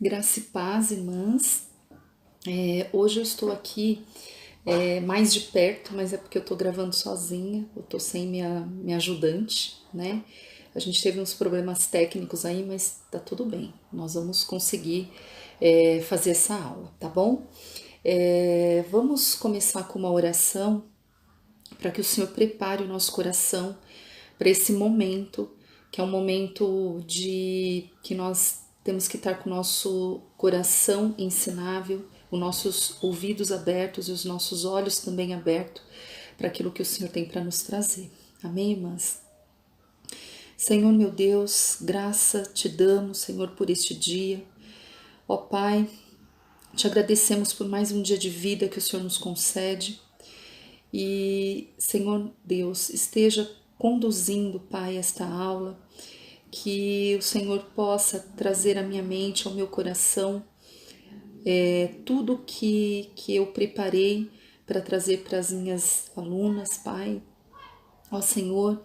Graça e paz, irmãs. Hoje eu estou aqui mais de perto, mas é porque eu estou gravando sozinha, eu estou sem minha ajudante, né? A gente teve uns problemas técnicos aí, mas tá tudo bem. Nós vamos conseguir fazer essa aula, tá bom? Vamos começar com uma oração para que o Senhor prepare o nosso coração para esse momento, que é um momento de que nós temos que estar com o nosso coração ensinável, os nossos ouvidos abertos e os nossos olhos também abertos para aquilo que o Senhor tem para nos trazer. Amém, irmãs? Senhor meu Deus, graça te damos, Senhor, por este dia. Ó Pai, te agradecemos por mais um dia de vida que o Senhor nos concede. E, Senhor Deus, esteja conduzindo, Pai, esta aula, que o Senhor possa trazer à minha mente, ao meu coração, tudo que eu preparei para trazer para as minhas alunas, Pai. Ó Senhor,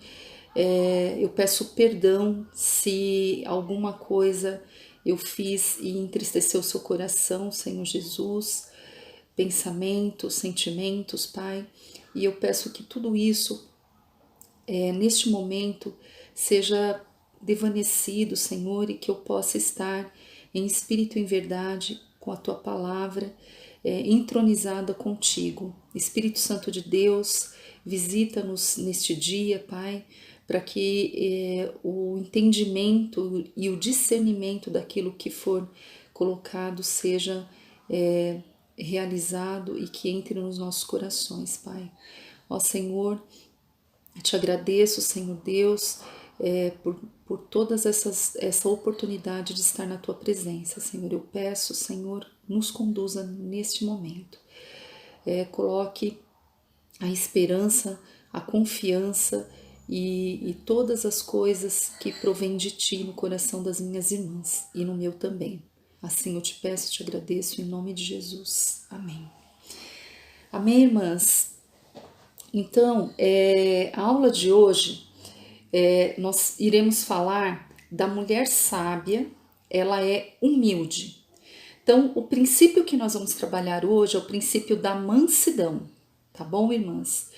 eu peço perdão se alguma coisa eu fiz e entristeceu o seu coração, Senhor Jesus, pensamentos, sentimentos, Pai. E eu peço que tudo isso, neste momento, seja devanecido, Senhor, e que eu possa estar em espírito e em verdade com a Tua palavra, entronizada contigo. Espírito Santo de Deus, visita-nos neste dia, Pai, para que o entendimento e o discernimento daquilo que for colocado seja realizado e que entre nos nossos corações, Pai. Ó Senhor, te agradeço, Senhor Deus, por todas essa oportunidade de estar na Tua presença, Senhor. Eu peço, Senhor, nos conduza neste momento. Coloque a esperança, a confiança e todas as coisas que provêm de Ti no coração das minhas irmãs e no meu também. Assim eu te peço, te agradeço em nome de Jesus. Amém. Amém, irmãs? Então, a aula de hoje, nós iremos falar da mulher sábia, ela é humilde. Então, o princípio que nós vamos trabalhar hoje é o princípio da mansidão, tá bom, irmãs?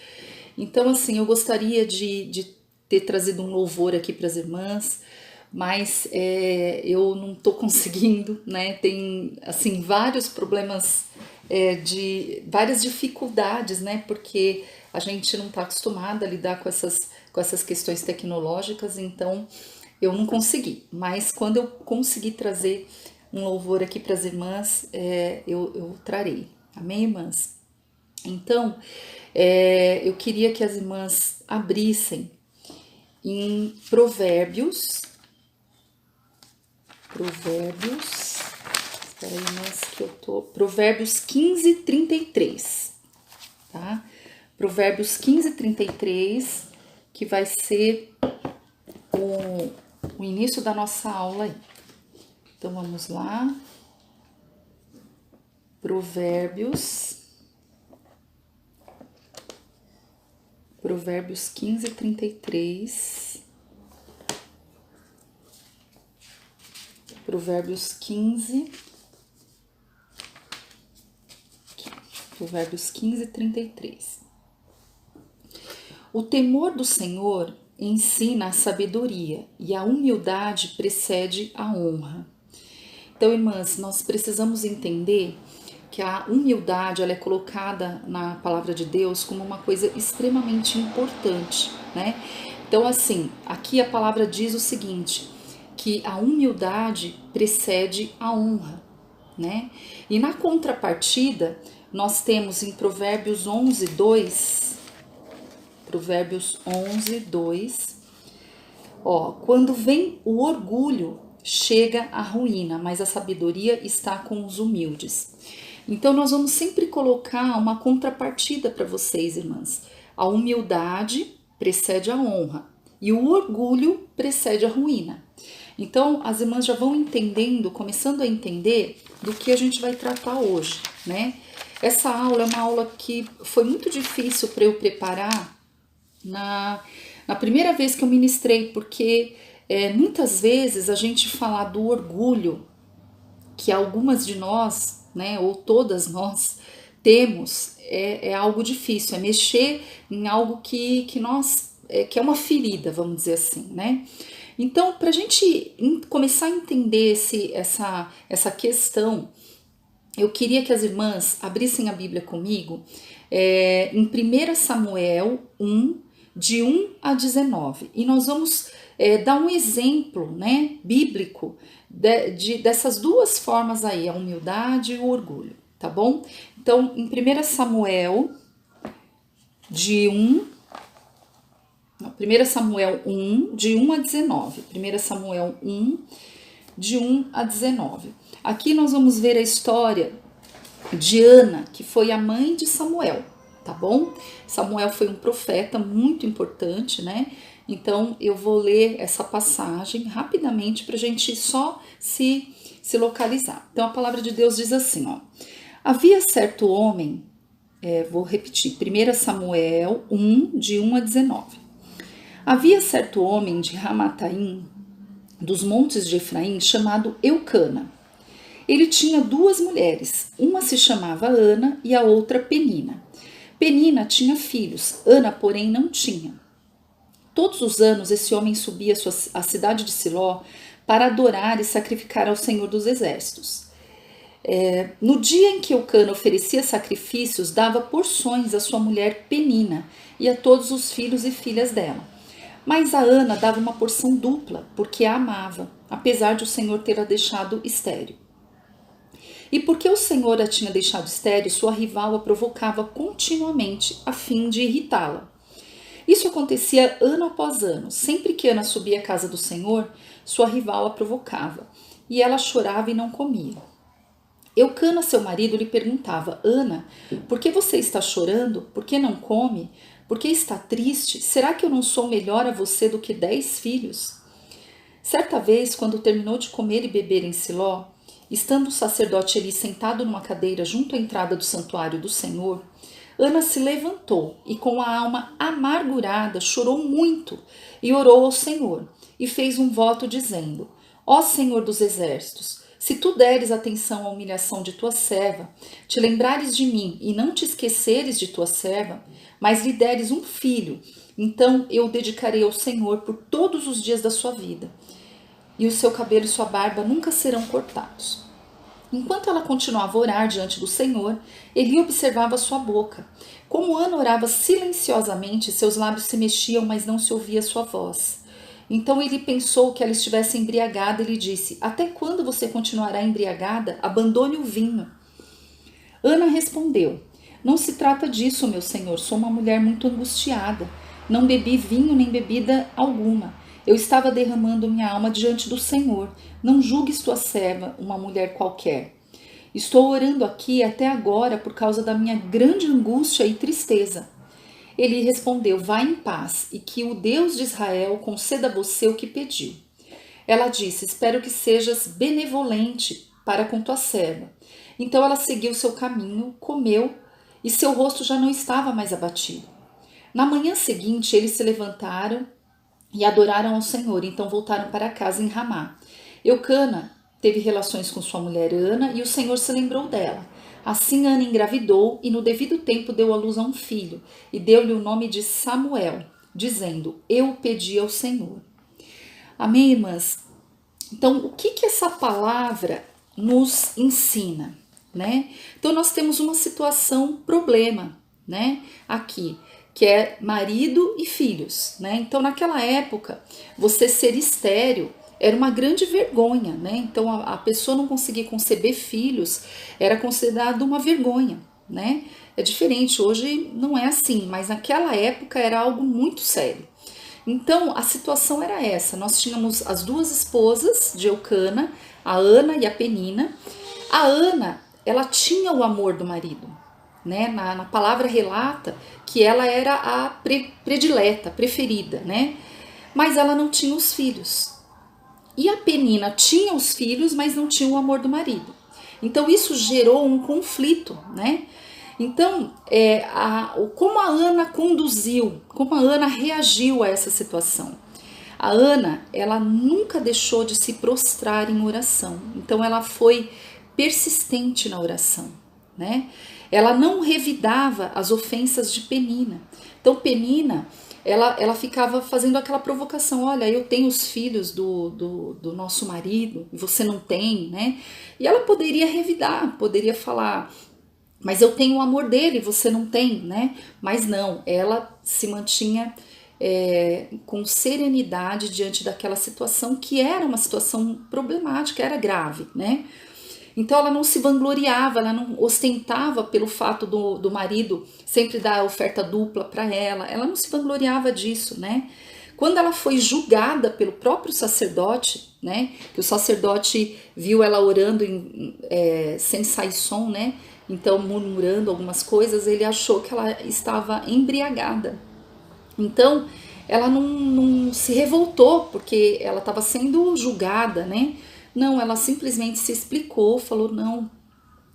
Então, assim, eu gostaria de ter trazido um louvor aqui para as irmãs, mas eu não estou conseguindo, né? Tem, assim, vários problemas, de várias dificuldades, né? Porque a gente não está acostumada a lidar com essas questões tecnológicas, então eu não consegui. Mas quando eu conseguir trazer um louvor aqui para as irmãs, eu trarei. Amém, irmãs? Então, eu queria que as irmãs abrissem em espera aí, irmãs, que eu tô, Provérbios 15, 33, tá? Provérbios 15, 33, que vai ser o início da nossa aula aí. Então, vamos lá. Provérbios 15, 33. Provérbios 15, 33. O temor do Senhor ensina a sabedoria e a humildade precede a honra. Então, irmãs, nós precisamos entender que a humildade ela é colocada na palavra de Deus como uma coisa extremamente importante, né? Então, assim, aqui a palavra diz o seguinte, que a humildade precede a honra, né? E na contrapartida, nós temos em Provérbios 11, 2, quando vem o orgulho, chega a ruína, mas a sabedoria está com os humildes. Então nós vamos sempre colocar uma contrapartida para vocês, irmãs. A humildade precede a honra e o orgulho precede a ruína. Então as irmãs já vão entendendo, começando a entender do que a gente vai tratar hoje, né? Essa aula é uma aula que foi muito difícil para eu preparar na primeira vez que eu ministrei, porque muitas vezes a gente falar do orgulho, que algumas de nós, né, ou todas nós temos, é algo difícil, é mexer em algo que nós, que é uma ferida, vamos dizer assim, né? Então, para a gente começar a entender essa questão, eu queria que as irmãs abrissem a Bíblia comigo em 1 Samuel 1, de 1 a 19. E nós vamos dar um exemplo, né, bíblico dessas duas formas aí, a humildade e o orgulho, tá bom? Então, em 1 Samuel, de 1 Samuel 1, de 1 a 19. 1 Samuel 1, de 1 a 19. Aqui nós vamos ver a história de Ana, que foi a mãe de Samuel, tá bom? Samuel foi um profeta muito importante, né? Então eu vou ler essa passagem rapidamente para a gente só se localizar. Então a palavra de Deus diz assim, ó. Havia certo homem, vou repetir, 1 Samuel 1, de 1 a 19. Havia certo homem de Ramataim, dos montes de Efraim, chamado Eucana. Ele tinha duas mulheres, uma se chamava Ana e a outra Penina. Penina tinha filhos, Ana, porém, não tinha. Todos os anos esse homem subia à cidade de Siló para adorar e sacrificar ao Senhor dos Exércitos. No dia em que Eucana oferecia sacrifícios, dava porções à sua mulher Penina e a todos os filhos e filhas dela. Mas a Ana dava uma porção dupla, porque a amava, apesar de o Senhor ter a deixado estéril. E porque o Senhor a tinha deixado estéril, sua rival a provocava continuamente, a fim de irritá-la. Isso acontecia ano após ano. Sempre que Ana subia à casa do Senhor, sua rival a provocava, e ela chorava e não comia. Eucana, seu marido, lhe perguntava: Ana, por que você está chorando? Por que não come? Por que está triste? Será que eu não sou melhor a você do que 10 filhos? Certa vez, quando terminou de comer e beber em Siló, estando o sacerdote Eli sentado numa cadeira junto à entrada do santuário do Senhor, Ana se levantou e, com a alma amargurada, chorou muito e orou ao Senhor e fez um voto dizendo: Ó Senhor dos Exércitos, se tu deres atenção à humilhação de tua serva, te lembrares de mim e não te esqueceres de tua serva, mas lhe deres um filho, então eu o dedicarei ao Senhor por todos os dias da sua vida, e o seu cabelo e sua barba nunca serão cortados. Enquanto ela continuava a orar diante do Senhor, Eli observava sua boca. Como Ana orava silenciosamente, seus lábios se mexiam, mas não se ouvia sua voz. Então ele pensou que ela estivesse embriagada e lhe disse: Até quando você continuará embriagada? Abandone o vinho. Ana respondeu: Não se trata disso, meu senhor. Sou uma mulher muito angustiada. Não bebi vinho nem bebida alguma. Eu estava derramando minha alma diante do Senhor. Não julgues tua serva, uma mulher qualquer. Estou orando aqui até agora por causa da minha grande angústia e tristeza. Ele respondeu: Vá em paz, e que o Deus de Israel conceda a você o que pediu. Ela disse: Espero que sejas benevolente para com tua serva. Então ela seguiu seu caminho, comeu, e seu rosto já não estava mais abatido. Na manhã seguinte, eles se levantaram e adoraram ao Senhor, então voltaram para casa em Ramá. Eucana teve relações com sua mulher Ana, e o Senhor se lembrou dela. Assim Ana engravidou e no devido tempo deu à luz a um filho, e deu-lhe o nome de Samuel, dizendo: Eu pedi ao Senhor. Amém, irmãs? Então, o que essa palavra nos ensina, né? Então, nós temos uma situação, problema, né? Aqui, que é marido e filhos, né? Então, naquela época, você ser estéril era uma grande vergonha, né? Então, a pessoa não conseguir conceber filhos era considerado uma vergonha, né? É diferente, hoje não é assim, mas naquela época era algo muito sério. Então, a situação era essa. Nós tínhamos as duas esposas de Eucana, a Ana e a Penina. A Ana, ela tinha o amor do marido, né? Na palavra relata que ela era a predileta, preferida, né? Mas ela não tinha os filhos. E a Penina tinha os filhos, mas não tinha o amor do marido. Então isso gerou um conflito, né? Então, como a Ana conduziu, como a Ana reagiu a essa situação? A Ana, ela nunca deixou de se prostrar em oração. Então ela foi persistente na oração, né? Ela não revidava as ofensas de Penina. Então Penina, ela ficava fazendo aquela provocação, olha, eu tenho os filhos do nosso marido e você não tem, né? E ela poderia revidar, poderia falar, mas eu tenho o amor dele, você não tem, né? Mas não, ela se mantinha com serenidade diante daquela situação que era uma situação problemática, era grave, né? Então ela não se vangloriava, ela não ostentava pelo fato do marido sempre dar oferta dupla para ela não se vangloriava disso, né? Quando ela foi julgada pelo próprio sacerdote, né? Que o sacerdote viu ela orando sem sair som, né? Então murmurando algumas coisas, ele achou que ela estava embriagada. Então ela não se revoltou porque ela estava sendo julgada, né? Não, ela simplesmente se explicou, falou, não,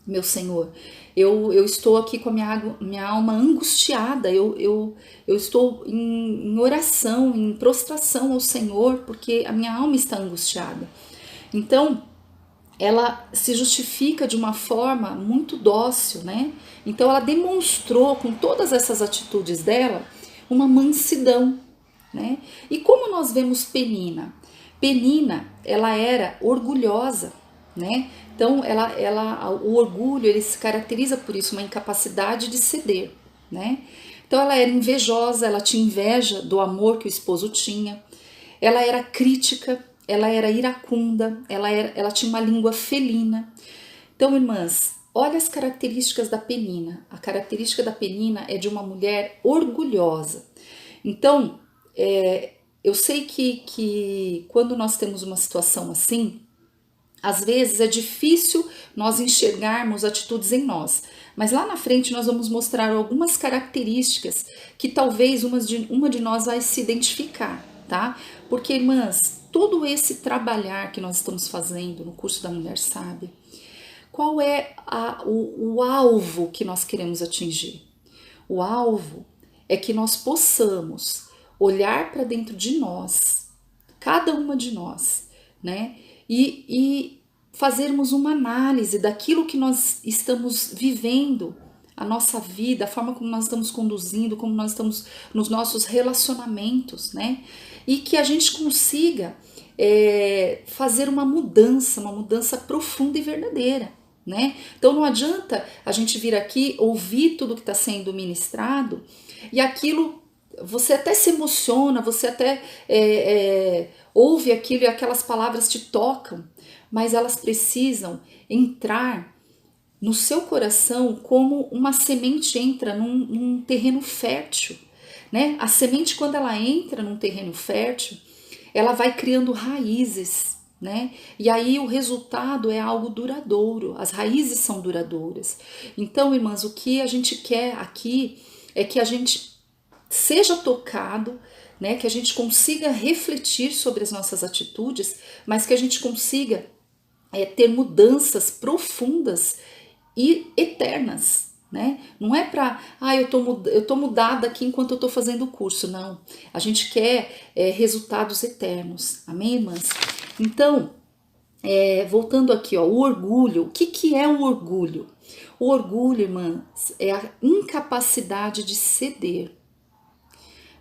meu Senhor, eu estou aqui com a minha alma angustiada, eu estou em oração, em prostração ao Senhor, porque a minha alma está angustiada. Então, ela se justifica de uma forma muito dócil, né? Então, ela demonstrou com todas essas atitudes dela uma mansidão, né? E como nós vemos Penina? Penina, ela era orgulhosa, né? Então, o orgulho, ele se caracteriza por isso, uma incapacidade de ceder, né? Então, ela era invejosa, ela tinha inveja do amor que o esposo tinha, ela era crítica, ela era iracunda, ela tinha uma língua felina. Então, irmãs, olha as características da Penina. A característica da Penina é de uma mulher orgulhosa. Então, eu sei que quando nós temos uma situação assim, às vezes é difícil nós enxergarmos atitudes em nós, mas lá na frente nós vamos mostrar algumas características que talvez uma de nós vai se identificar, tá? Porque, irmãs, todo esse trabalhar que nós estamos fazendo no curso da Mulher Sábia, qual é o alvo que nós queremos atingir? O alvo é que nós possamos olhar para dentro de nós, cada uma de nós, né? E fazermos uma análise daquilo que nós estamos vivendo, a nossa vida, a forma como nós estamos conduzindo, como nós estamos nos nossos relacionamentos, né? E que a gente consiga fazer uma mudança profunda e verdadeira, né? Então não adianta a gente vir aqui ouvir tudo que está sendo ministrado e aquilo, você até se emociona, você até ouve aquilo e aquelas palavras te tocam, mas elas precisam entrar no seu coração como uma semente entra num terreno fértil, né? A semente, quando ela entra num terreno fértil, ela vai criando raízes, né? E aí o resultado é algo duradouro, as raízes são duradouras. Então, irmãs, o que a gente quer aqui é que a gente seja tocado, né? Que a gente consiga refletir sobre as nossas atitudes, mas que a gente consiga ter mudanças profundas e eternas, né? Não é para, eu tô mudada aqui enquanto eu tô fazendo o curso, não. A gente quer resultados eternos, amém, irmãs? Então, voltando aqui, ó, o orgulho. O que é o orgulho? O orgulho, irmãs, é a incapacidade de ceder,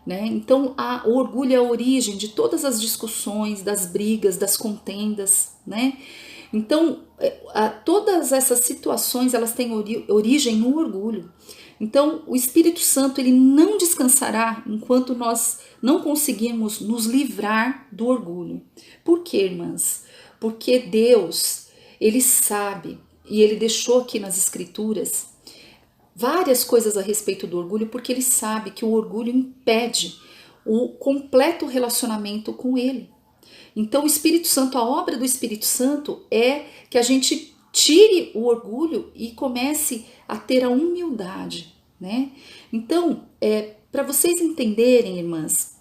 né? Então, o orgulho é a origem de todas as discussões, das brigas, das contendas, né? Então, todas essas situações, elas têm origem no orgulho. Então, o Espírito Santo, ele não descansará enquanto nós não conseguirmos nos livrar do orgulho. Por quê, irmãs? Porque Deus, ele sabe, e ele deixou aqui nas Escrituras várias coisas a respeito do orgulho, porque ele sabe que o orgulho impede o completo relacionamento com ele. Então, o Espírito Santo, a obra do Espírito Santo é que a gente tire o orgulho e comece a ter a humildade, né? Então, para vocês entenderem, irmãs,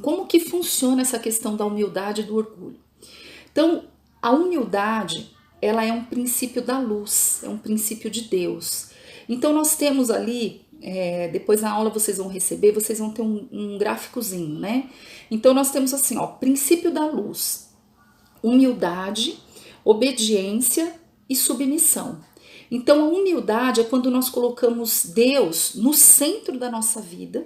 como que funciona essa questão da humildade e do orgulho. Então, a humildade, ela é um princípio da luz, é um princípio de Deus. Então, nós temos ali depois na aula vocês vão receber, vocês vão ter um gráficozinho, né? Então nós temos assim, ó, princípio da luz, humildade, obediência e submissão. Então a humildade é quando nós colocamos Deus no centro da nossa vida.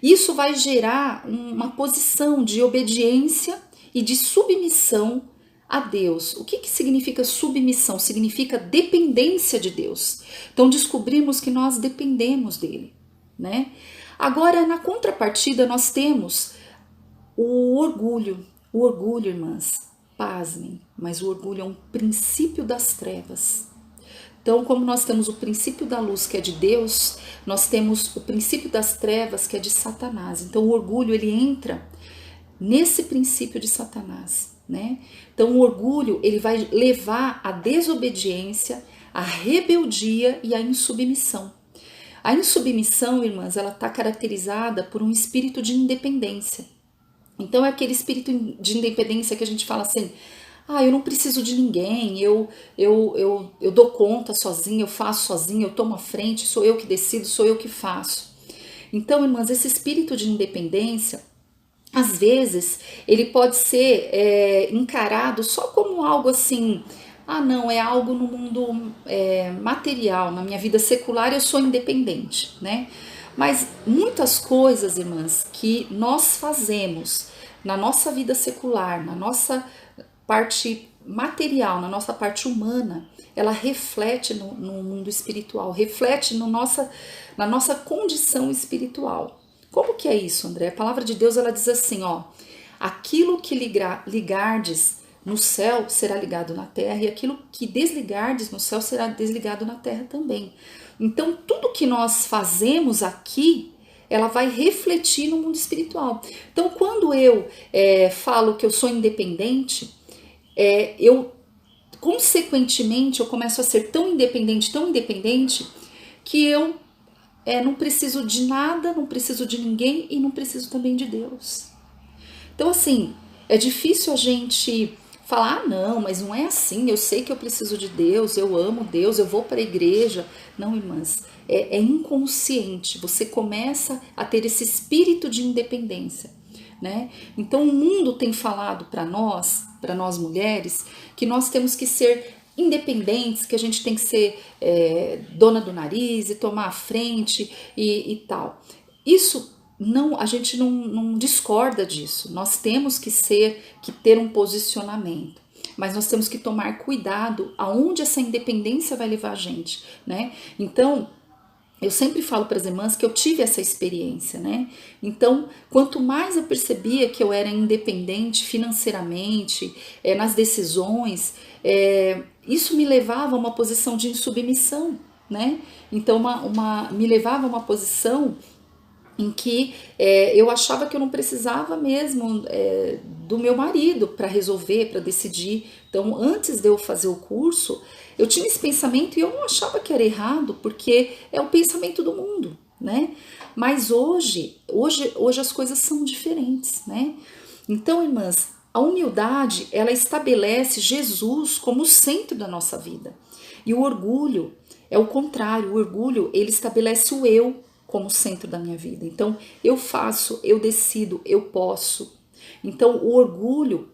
Isso vai gerar uma posição de obediência e de submissão a Deus. O que significa submissão? Significa dependência de Deus. Então descobrimos que nós dependemos dele, né? Agora, na contrapartida, nós temos o orgulho. O orgulho, irmãs, pasmem, mas o orgulho é um princípio das trevas. Então, como nós temos o princípio da luz, que é de Deus, nós temos o princípio das trevas, que é de Satanás. Então, o orgulho, ele entra nesse princípio de Satanás, né? Então, o orgulho, ele vai levar à desobediência, à rebeldia e à insubmissão. A insubmissão, irmãs, ela está caracterizada por um espírito de independência. Então, é aquele espírito de independência que a gente fala assim: eu não preciso de ninguém, eu dou conta sozinha, eu faço sozinha, eu tomo a frente, sou eu que decido, sou eu que faço. Então, irmãs, esse espírito de independência, às vezes, ele pode ser encarado só como algo assim: não, é algo no mundo material, na minha vida secular eu sou independente, né? Mas muitas coisas, irmãs, que nós fazemos na nossa vida secular, na nossa parte material, na nossa parte humana, ela reflete no mundo espiritual, reflete na nossa condição espiritual. Como que é isso, André? A palavra de Deus, ela diz assim, ó: aquilo que ligardes no céu será ligado na terra, e aquilo que desligardes no céu será desligado na terra também. Então, tudo que nós fazemos aqui, ela vai refletir no mundo espiritual. Então, quando eu falo que eu sou independente, consequentemente, eu começo a ser tão independente, que eu não preciso de nada, não preciso de ninguém e não preciso também de Deus. Então, assim, é difícil a gente falar: não, mas não é assim, eu sei que eu preciso de Deus, eu amo Deus, eu vou para a igreja. Não, irmãs, é inconsciente, você começa a ter esse espírito de independência, né? Então, o mundo tem falado para nós mulheres, que nós temos que ser independentes, que a gente tem que ser dona do nariz e tomar a frente e tal. Isso não, a gente não discorda disso. Nós temos que ter um posicionamento, mas nós temos que tomar cuidado aonde essa independência vai levar a gente, né? Então, eu sempre falo para as irmãs que eu tive essa experiência, né? Então, quanto mais eu percebia que eu era independente financeiramente, nas decisões, isso me levava a uma posição de insubmissão, né? Então, me levava a uma posição em que eu achava que eu não precisava mesmo do meu marido para resolver, para decidir. Então, antes de eu fazer o curso, eu tinha esse pensamento e eu não achava que era errado, porque é o pensamento do mundo, né? Mas hoje as coisas são diferentes, né? Então, irmãs, a humildade, ela estabelece Jesus como o centro da nossa vida. E o orgulho é o contrário. O orgulho, ele estabelece o eu como centro da minha vida. Então, eu faço, eu decido, eu posso. Então, o orgulho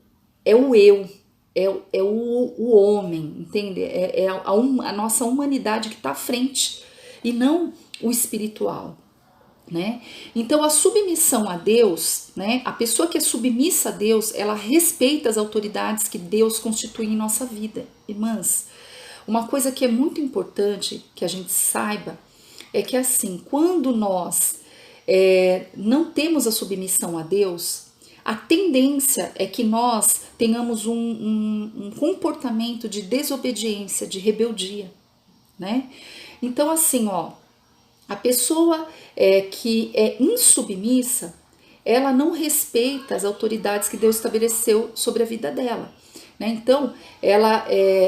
é o eu, é o homem, entende? A nossa humanidade que está à frente e não o espiritual, né? Então, a submissão a Deus, né? A pessoa que é submissa a Deus, ela respeita as autoridades que Deus constitui em nossa vida. Irmãs, uma coisa que é muito importante que a gente saiba é que, assim, quando nós não temos a submissão a Deus, a tendência é que nós tenhamos um comportamento de desobediência, de rebeldia, né? Então, assim, ó, a pessoa que é insubmissa, ela não respeita as autoridades que Deus estabeleceu sobre a vida dela, né? Então, ela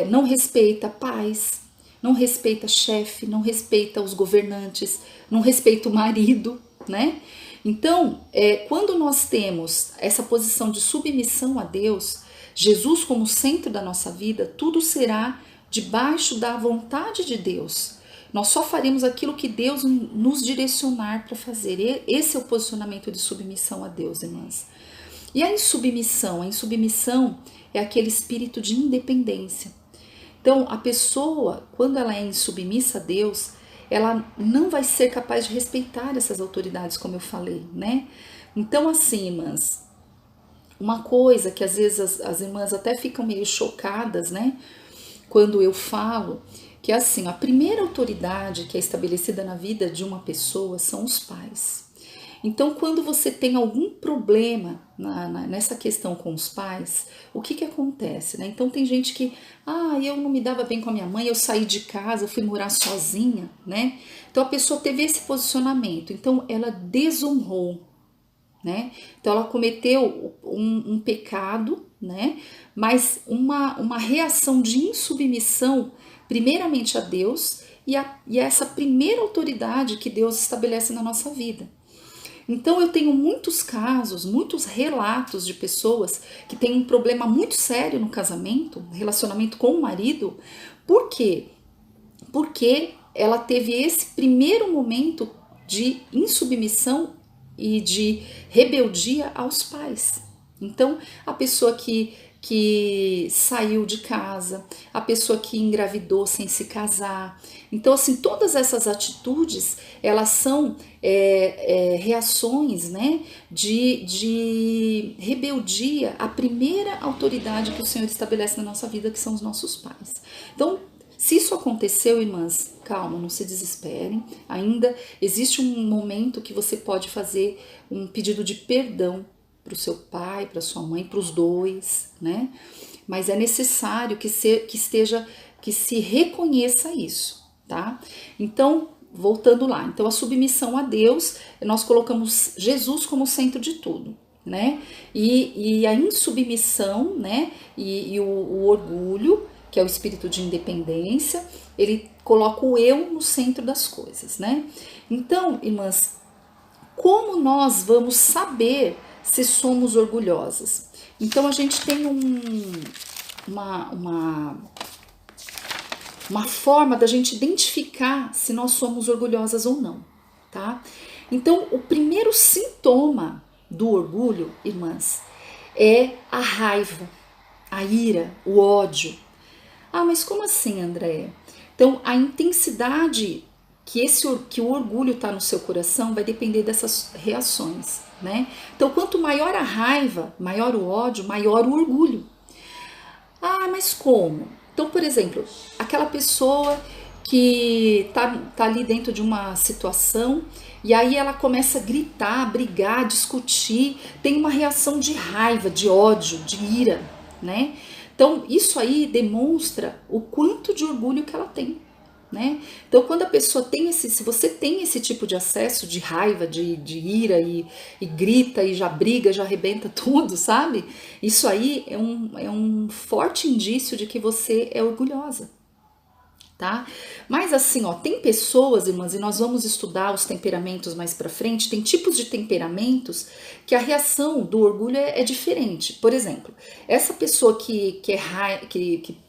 não respeita pais, não respeita chefe, não respeita os governantes, não respeita o marido, né? Então, quando nós temos essa posição de submissão a Deus, Jesus como centro da nossa vida, tudo será debaixo da vontade de Deus. Nós só faremos aquilo que Deus nos direcionar para fazer. Esse é o posicionamento de submissão a Deus, irmãs. E a insubmissão? A insubmissão é aquele espírito de independência. Então, a pessoa, quando ela é insubmissa a Deus, ela não vai ser capaz de respeitar essas autoridades, como eu falei, né? Então, assim, irmãs, uma coisa que às vezes as irmãs até ficam meio chocadas, né? Quando eu falo que, assim, a primeira autoridade que é estabelecida na vida de uma pessoa são os pais. Então, quando você tem algum problema nessa questão com os pais, o que acontece, né? Então, tem gente que, eu não me dava bem com a minha mãe, eu saí de casa, eu fui morar sozinha, né? Então, a pessoa teve esse posicionamento, então ela desonrou, né? Então, ela cometeu um pecado, né? Mas uma reação de insubmissão, primeiramente a Deus e a essa primeira autoridade que Deus estabelece na nossa vida. Então eu tenho muitos casos, muitos relatos de pessoas que têm um problema muito sério no casamento, relacionamento com o marido. Por quê? Porque ela teve esse primeiro momento de insubmissão e de rebeldia aos pais. Então a pessoa que saiu de casa, a pessoa que engravidou sem se casar. Então, assim, todas essas atitudes, elas são reações, né, de rebeldia à primeira autoridade que o Senhor estabelece na nossa vida, que são os nossos pais. Então, se isso aconteceu, irmãs, calma, não se desesperem. Ainda existe um momento que você pode fazer um pedido de perdão para o seu pai, para sua mãe, para os dois, né? Mas é necessário que se reconheça isso, tá? Então, voltando lá, então a submissão a Deus, nós colocamos Jesus como centro de tudo, né? E a insubmissão, né? E o orgulho, que é o espírito de independência, ele coloca o eu no centro das coisas, né? Então, irmãs, como nós vamos saber se somos orgulhosas? Então a gente tem uma forma da gente identificar se nós somos orgulhosas ou não, tá? Então o primeiro sintoma do orgulho, irmãs, é a raiva, a ira, o ódio. Mas como assim, Andréia? Então a intensidade que o orgulho está no seu coração vai depender dessas reações, né? Então, quanto maior a raiva, maior o ódio, maior o orgulho. Mas como? Então, por exemplo, aquela pessoa que tá ali dentro de uma situação e aí ela começa a gritar, brigar, discutir, tem uma reação de raiva, de ódio, de ira, né? Então, isso aí demonstra o quanto de orgulho que ela tem. Né? Então, quando a pessoa tem se você tem esse tipo de acesso de raiva, de ira e grita e já briga, já arrebenta tudo, sabe? Isso aí é um forte indício de que você é orgulhosa, tá? Mas assim, tem pessoas, irmãs, e nós vamos estudar os temperamentos mais pra frente, tem tipos de temperamentos que a reação do orgulho é diferente. Por exemplo, essa pessoa que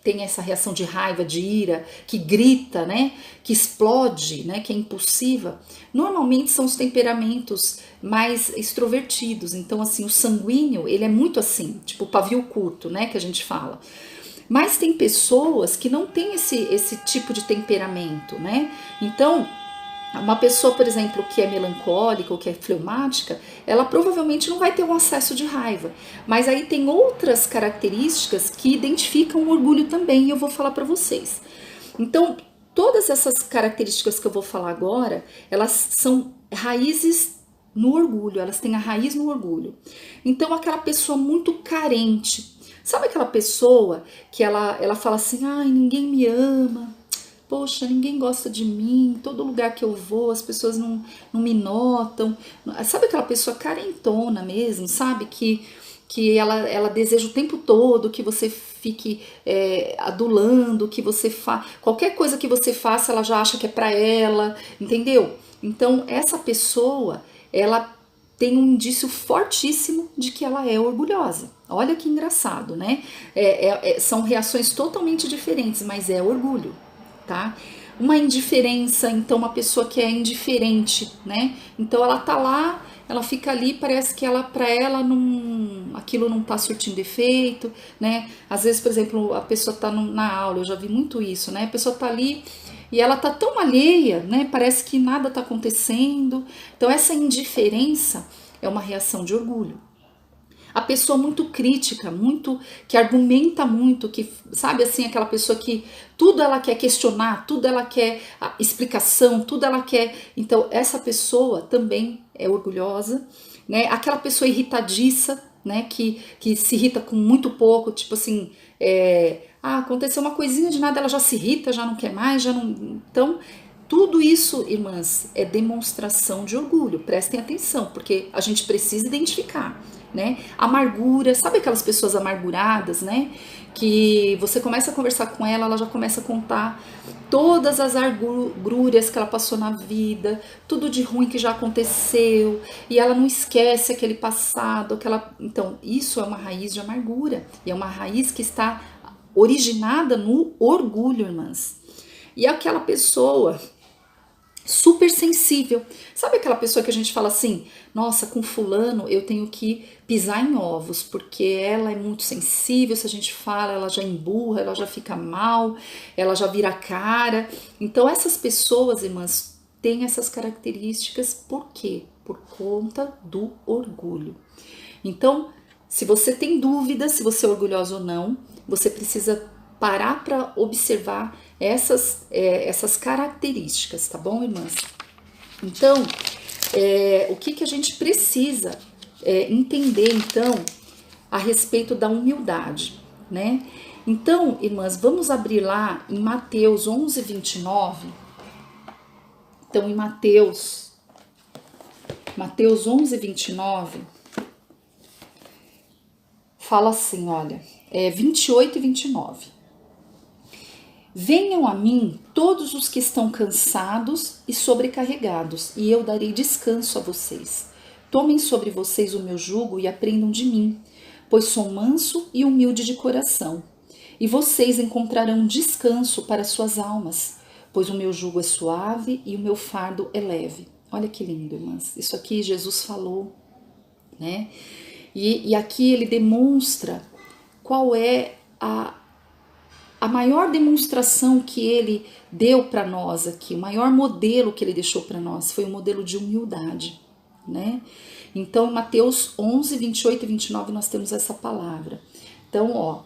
tem essa reação de raiva, de ira, que grita, né, que explode, né, que é impulsiva, normalmente são os temperamentos mais extrovertidos. Então, assim, o sanguíneo, ele é muito assim, tipo pavio curto, né, que a gente fala. Mas tem pessoas que não têm esse tipo de temperamento, né? Então, uma pessoa, por exemplo, que é melancólica ou que é fleumática, ela provavelmente não vai ter um acesso de raiva. Mas aí tem outras características que identificam o orgulho também, e eu vou falar para vocês. Então, todas essas características que eu vou falar agora, elas são raízes no orgulho, elas têm a raiz no orgulho. Então, aquela pessoa muito carente, sabe aquela pessoa que ela fala assim, ninguém me ama, poxa, ninguém gosta de mim, todo lugar que eu vou as pessoas não me notam. Sabe aquela pessoa carentona mesmo, sabe? Que ela deseja o tempo todo que você fique adulando, que você qualquer coisa que você faça, ela já acha que é pra ela, entendeu? Então, essa pessoa, ela tem um indício fortíssimo de que ela é orgulhosa. Olha que engraçado, né? São reações totalmente diferentes, mas é orgulho, tá? uma indiferença, então uma pessoa que é indiferente, né? Então ela tá lá, ela fica ali, parece que ela, para ela, não, aquilo não tá surtindo efeito, né? Às vezes, por exemplo, a pessoa tá na aula, eu já vi muito isso, né? A pessoa tá ali e ela tá tão alheia, né? Parece que nada tá acontecendo. Então essa indiferença é uma reação de orgulho. A pessoa muito crítica, muito que argumenta muito, que sabe assim, aquela pessoa que tudo ela quer questionar, tudo ela quer explicação, tudo ela quer. Então essa pessoa também é orgulhosa, né? Aquela pessoa irritadiça, né? Que se irrita com muito pouco, tipo assim, aconteceu uma coisinha de nada, ela já se irrita, já não quer mais, já não. Então tudo isso, irmãs, é demonstração de orgulho. Prestem atenção, porque a gente precisa identificar, né? Amargura, sabe aquelas pessoas amarguradas, né? Que você começa a conversar com ela, ela já começa a contar todas as agruras que ela passou na vida, tudo de ruim que já aconteceu, e ela não esquece aquele passado, Então, isso é uma raiz de amargura, e é uma raiz que está originada no orgulho, irmãs. E aquela pessoa super sensível. Sabe aquela pessoa que a gente fala assim, nossa, com fulano eu tenho que pisar em ovos, porque ela é muito sensível, se a gente fala, ela já emburra, ela já fica mal, ela já vira cara. Então essas pessoas, irmãs, têm essas características, por quê? Por conta do orgulho. Então, se você tem dúvida se você é orgulhosa ou não, você precisa parar para observar essas características, tá bom, irmãs? Então, o que a gente precisa entender, então, a respeito da humildade, né? Então, irmãs, vamos abrir lá em Mateus 11, 29. Então, em Mateus 11, 29, fala assim, olha, 28 e 29. Venham a mim todos os que estão cansados e sobrecarregados, e eu darei descanso a vocês. Tomem sobre vocês o meu jugo e aprendam de mim, pois sou manso e humilde de coração. E vocês encontrarão descanso para suas almas, pois o meu jugo é suave e o meu fardo é leve. Olha que lindo, irmãs. Isso aqui Jesus falou, né? E aqui ele demonstra qual é a maior demonstração que ele deu para nós aqui, o maior modelo que ele deixou para nós foi o modelo de humildade, né? Então, em Mateus 11, 28 e 29, nós temos essa palavra. Então,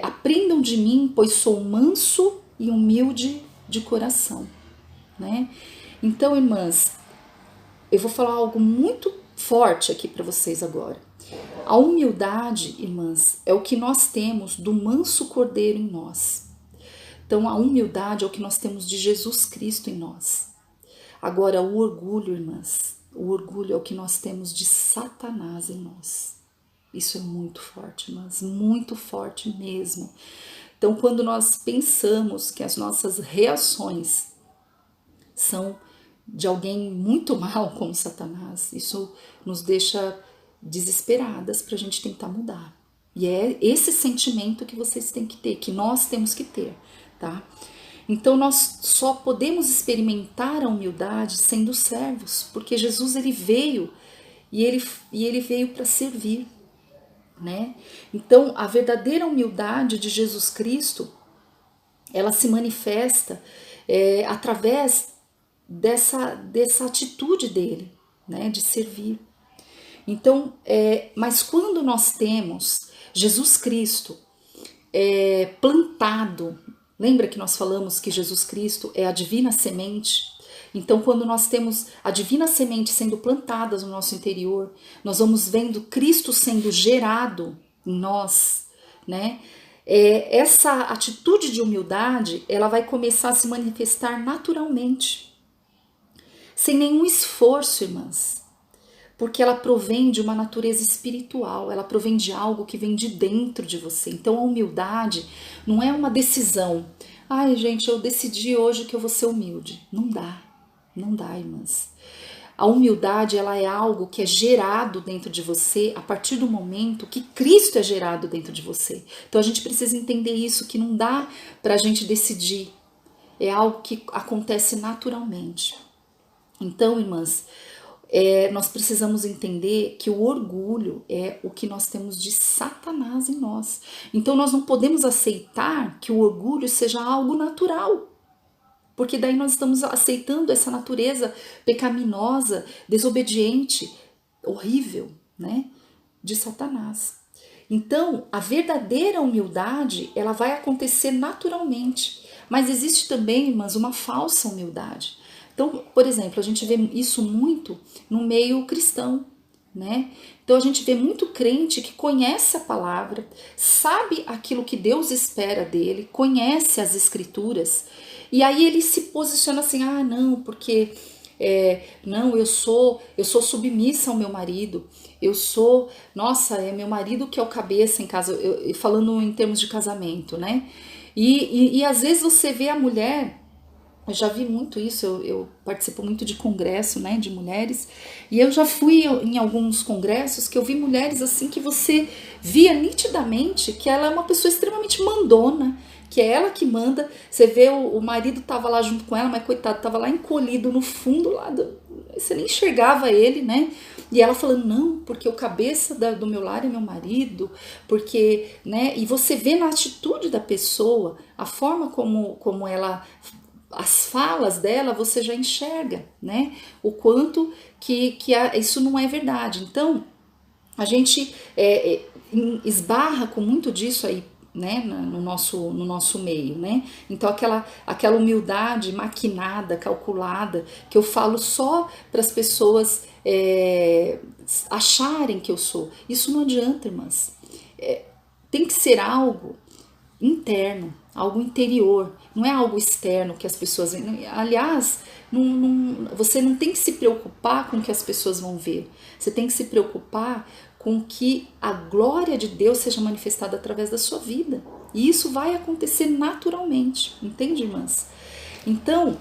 aprendam de mim, pois sou manso e humilde de coração, né? Então, irmãs, eu vou falar algo muito forte aqui para vocês agora. A humildade, irmãs, é o que nós temos do manso cordeiro em nós. Então, a humildade é o que nós temos de Jesus Cristo em nós. Agora, o orgulho, irmãs, o orgulho é o que nós temos de Satanás em nós. Isso é muito forte, irmãs, muito forte mesmo. Então, quando nós pensamos que as nossas reações são de alguém muito mal como Satanás, isso nos deixa desesperadas para a gente tentar mudar. E é esse sentimento que vocês têm que ter, que nós temos que ter, tá? Então nós só podemos experimentar a humildade sendo servos, porque Jesus ele veio e ele veio para servir, né? Então a verdadeira humildade de Jesus Cristo, ela se manifesta através dessa atitude dele, né? De servir. Então, mas quando nós temos Jesus Cristo plantado, lembra que nós falamos que Jesus Cristo é a divina semente? Então, quando nós temos a divina semente sendo plantada no nosso interior, nós vamos vendo Cristo sendo gerado em nós, né? Essa atitude de humildade, ela vai começar a se manifestar naturalmente, sem nenhum esforço, irmãs. Porque ela provém de uma natureza espiritual, ela provém de algo que vem de dentro de você. Então a humildade não é uma decisão. Ai, gente, eu decidi hoje que eu vou ser humilde. Não dá, irmãs. A humildade, ela é algo que é gerado dentro de você a partir do momento que Cristo é gerado dentro de você. Então a gente precisa entender isso, que não dá pra gente decidir. é algo que acontece naturalmente. Então, irmãs, nós precisamos entender que o orgulho é o que nós temos de Satanás em nós. Então, nós não podemos aceitar que o orgulho seja algo natural, porque daí nós estamos aceitando essa natureza pecaminosa, desobediente, horrível, né, de Satanás. Então, a verdadeira humildade, ela vai acontecer naturalmente, mas existe também, irmãs, uma falsa humildade. Então, por exemplo, a gente vê isso muito no meio cristão, né? Então a gente vê muito crente que conhece a palavra, sabe aquilo que Deus espera dele, conhece as escrituras, e aí ele se posiciona assim: ah, não, porque não, eu sou submissa ao meu marido, eu sou, nossa, é meu marido que é o cabeça em casa, falando em termos de casamento, né? E às vezes você vê a mulher. Eu já vi muito isso, eu participo muito de congresso, né, de mulheres, e eu já fui em alguns congressos que eu vi mulheres assim que você via nitidamente que ela é uma pessoa extremamente mandona, que é ela que manda. Você vê o marido tava lá junto com ela, mas coitado, tava lá encolhido no fundo lá você nem enxergava ele, né? E ela falando: não, porque o cabeça do meu lar é meu marido, porque, né? E você vê na atitude da pessoa, a forma como ela, as falas dela, você já enxerga, né? O quanto que isso não é verdade. Então, a gente esbarra com muito disso aí, né, no nosso meio, né? Então aquela humildade maquinada, calculada, que eu falo só para as pessoas acharem que eu sou. Isso não adianta, irmãs. Tem que ser algo interno, algo interior, não é algo externo que as pessoas veem. Aliás, você não tem que se preocupar com o que as pessoas vão ver, você tem que se preocupar com que a glória de Deus seja manifestada através da sua vida, e isso vai acontecer naturalmente, entende, irmãs? Então,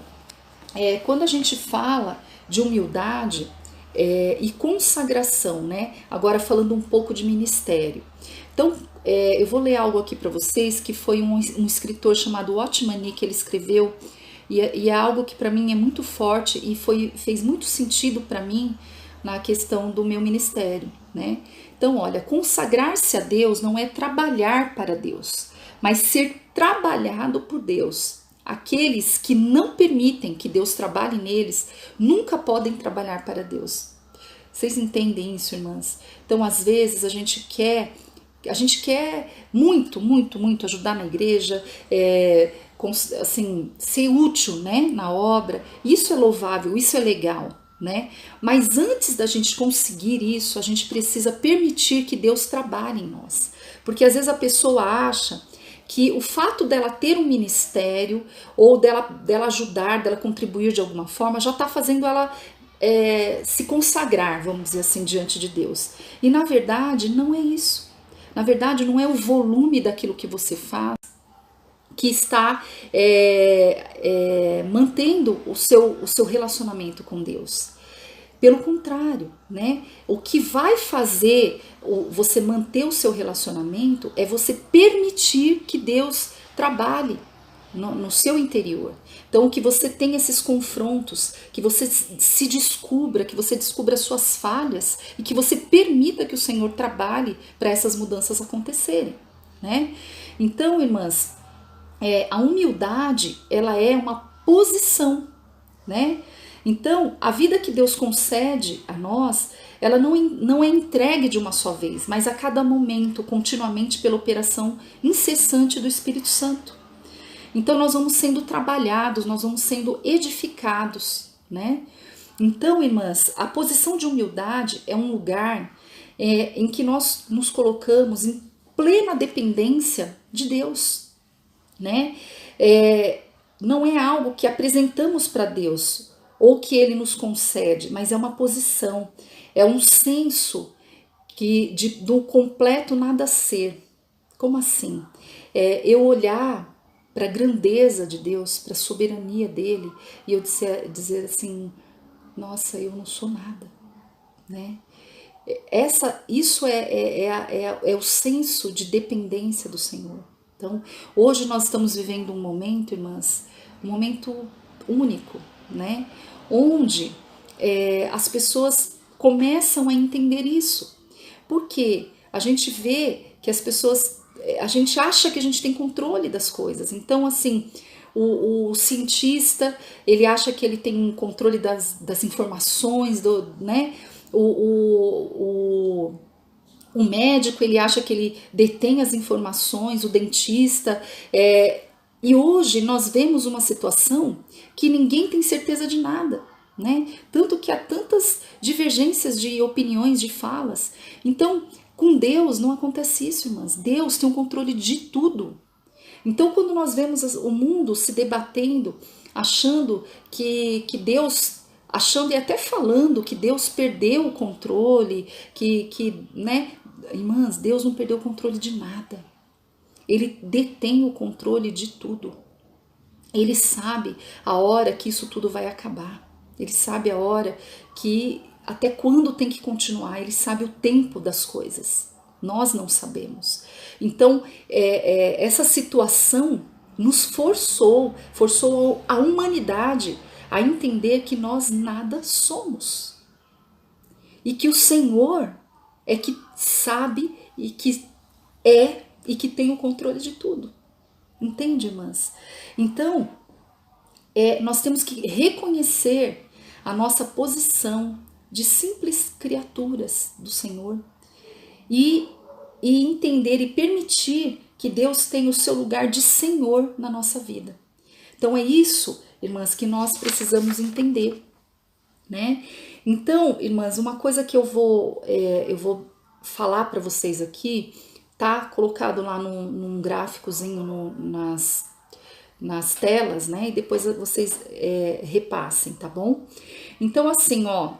quando a gente fala de humildade e consagração, né? Agora falando um pouco de ministério. Então, eu vou ler algo aqui para vocês que foi um escritor chamado Otmani que ele escreveu, e é algo que para mim é muito forte e fez muito sentido para mim na questão do meu ministério, né? Então, olha, consagrar-se a Deus não é trabalhar para Deus, mas ser trabalhado por Deus. Aqueles que não permitem que Deus trabalhe neles nunca podem trabalhar para Deus. Vocês entendem isso, irmãs? Então, às vezes, a gente quer muito, muito, muito ajudar na igreja, assim, ser útil, né, na obra. Isso é louvável, isso é legal, né? Mas antes da gente conseguir isso, a gente precisa permitir que Deus trabalhe em nós. Porque às vezes a pessoa acha que o fato dela ter um ministério ou dela ajudar, dela contribuir de alguma forma, já está fazendo ela se consagrar, vamos dizer assim, diante de Deus. E na verdade não é isso. Na verdade não é o volume daquilo que você faz que está mantendo o seu relacionamento com Deus. Pelo contrário, né? O que vai fazer você manter o seu relacionamento é você permitir que Deus trabalhe no seu interior. Então, que você tenha esses confrontos, que você se descubra, que você descubra as suas falhas e que você permita que o Senhor trabalhe para essas mudanças acontecerem, né? Então, irmãs, a humildade, ela é uma posição, né? Então, a vida que Deus concede a nós, ela não é entregue de uma só vez, mas a cada momento, continuamente pela operação incessante do Espírito Santo. Então, nós vamos sendo trabalhados, nós vamos sendo edificados, né? Então, irmãs, a posição de humildade é um lugar em que nós nos colocamos em plena dependência de Deus, né? Não é algo que apresentamos para Deus ou que Ele nos concede, mas é uma posição, é um senso do completo nada ser. Como assim? Eu olhar para a grandeza de Deus, para a soberania dele, e eu dizer assim: nossa, eu não sou nada, né? Isso é o senso de dependência do Senhor. Então, hoje nós estamos vivendo um momento, irmãs, um momento único, né? Onde as pessoas começam a entender isso. Porque a gente vê que as pessoas, a gente acha que a gente tem controle das coisas. Então, assim, o cientista, ele acha que ele tem controle das informações, né? O médico, ele acha que ele detém as informações, o dentista. E hoje nós vemos uma situação que ninguém tem certeza de nada, né? Tanto que há tantas divergências de opiniões, de falas. Então, com Deus não acontece isso, irmãs. Deus tem o controle de tudo. Então, quando nós vemos o mundo se debatendo, achando que Deus, achando e até falando que Deus perdeu o controle, né? Irmãs, Deus não perdeu o controle de nada. Ele detém o controle de tudo. Ele sabe a hora que isso tudo vai acabar. Ele sabe a hora que, até quando tem que continuar. Ele sabe o tempo das coisas. Nós não sabemos. Então, essa situação nos forçou a humanidade a entender que nós nada somos. E que o Senhor é que sabe e que e que tem o controle de tudo. Entende, irmãs? Então, nós temos que reconhecer a nossa posição de simples criaturas do Senhor e entender e permitir que Deus tenha o seu lugar de Senhor na nossa vida. Então é isso, irmãs, que nós precisamos entender, né? Então, irmãs, uma coisa que eu vou falar para vocês aqui, tá colocado lá num gráficozinho nas telas, né? E depois vocês repassem, tá bom? Então, assim, ó,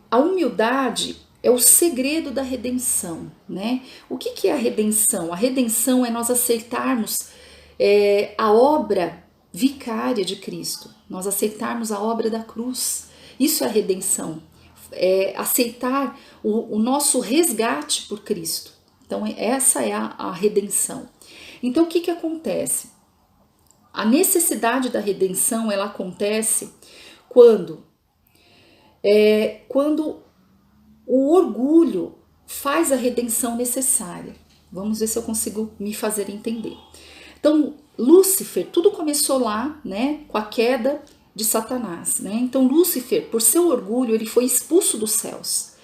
a humildade é o segredo da redenção, né? O que é a redenção? A redenção é nós aceitarmos a obra vicária de Cristo, nós aceitarmos a obra da cruz. Isso é a redenção, aceitar o nosso resgate por Cristo. Então, essa é a redenção. Então, o que acontece? A necessidade da redenção, ela acontece quando o orgulho faz a redenção necessária. Vamos ver se eu consigo me fazer entender. Então, Lúcifer, tudo começou lá, né, com a queda de Satanás, né? Então, Lúcifer, por seu orgulho, ele foi expulso dos céus.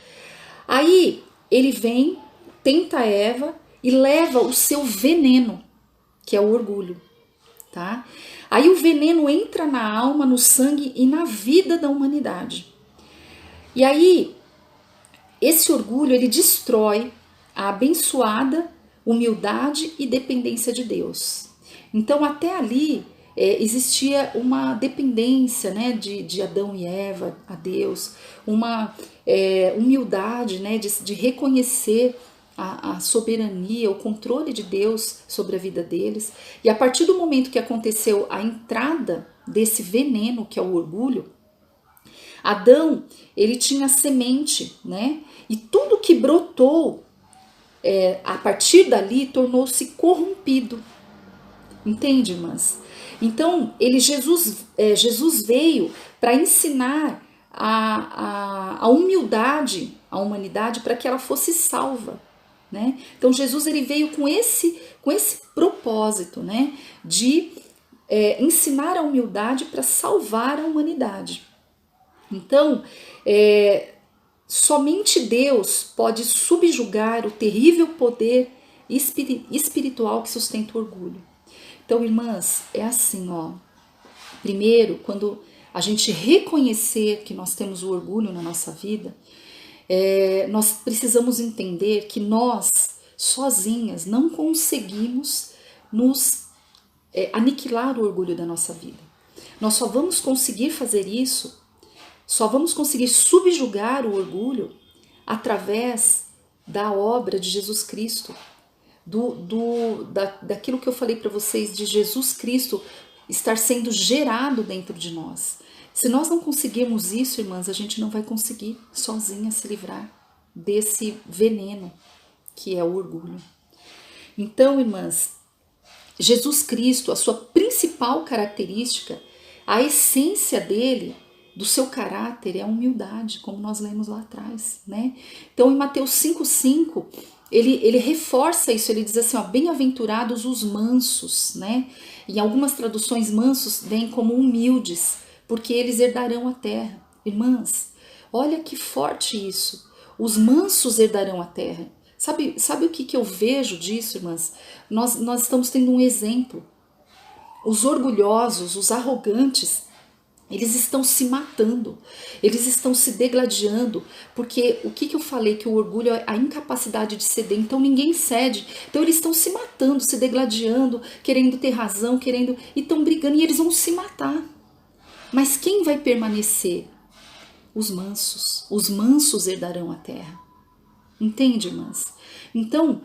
Aí, ele vem, tenta Eva e leva o seu veneno, que é o orgulho, tá? Aí o veneno entra na alma, no sangue e na vida da humanidade. E aí, esse orgulho, ele destrói a abençoada humildade e dependência de Deus. Então, até ali, existia uma dependência, né, de Adão e Eva a Deus, uma humildade, né, de reconhecer a soberania, o controle de Deus sobre a vida deles. E a partir do momento que aconteceu a entrada desse veneno, que é o orgulho, Adão, ele tinha semente, né? E tudo que brotou a partir dali tornou-se corrompido. Entende, irmãs? Então, Jesus veio para ensinar a humildade à humanidade para que ela fosse salva, né? Então, Jesus ele veio com esse propósito, né? De ensinar a humildade para salvar a humanidade. Então, somente Deus pode subjugar o terrível poder espiritual que sustenta o orgulho. Então, irmãs, é assim, ó. Primeiro, quando a gente reconhecer que nós temos o orgulho na nossa vida, nós precisamos entender que nós, sozinhas, não conseguimos nos aniquilar o orgulho da nossa vida. Nós só vamos conseguir fazer isso, só vamos conseguir subjugar o orgulho através da obra de Jesus Cristo, daquilo que eu falei para vocês, de Jesus Cristo estar sendo gerado dentro de nós. Se nós não conseguirmos isso, irmãs, a gente não vai conseguir sozinha se livrar desse veneno que é o orgulho. Então, irmãs, Jesus Cristo, a sua principal característica, a essência dele, do seu caráter, é a humildade, como nós lemos lá atrás, né? Então, em Mateus 5,5, ele reforça isso, ele diz assim, ó, bem-aventurados os mansos, né? Em algumas traduções, mansos vem como humildes, porque eles herdarão a terra. Irmãs, olha que forte isso. Os mansos herdarão a terra. Sabe o que eu vejo disso, irmãs? Nós estamos tendo um exemplo. Os orgulhosos, os arrogantes, eles estão se matando, eles estão se degladiando, porque o que eu falei, que o orgulho é a incapacidade de ceder, então ninguém cede, então eles estão se matando, se degladiando, querendo ter razão, e estão brigando e eles vão se matar. Mas quem vai permanecer? Os mansos herdarão a terra. Entende, irmãs? Então,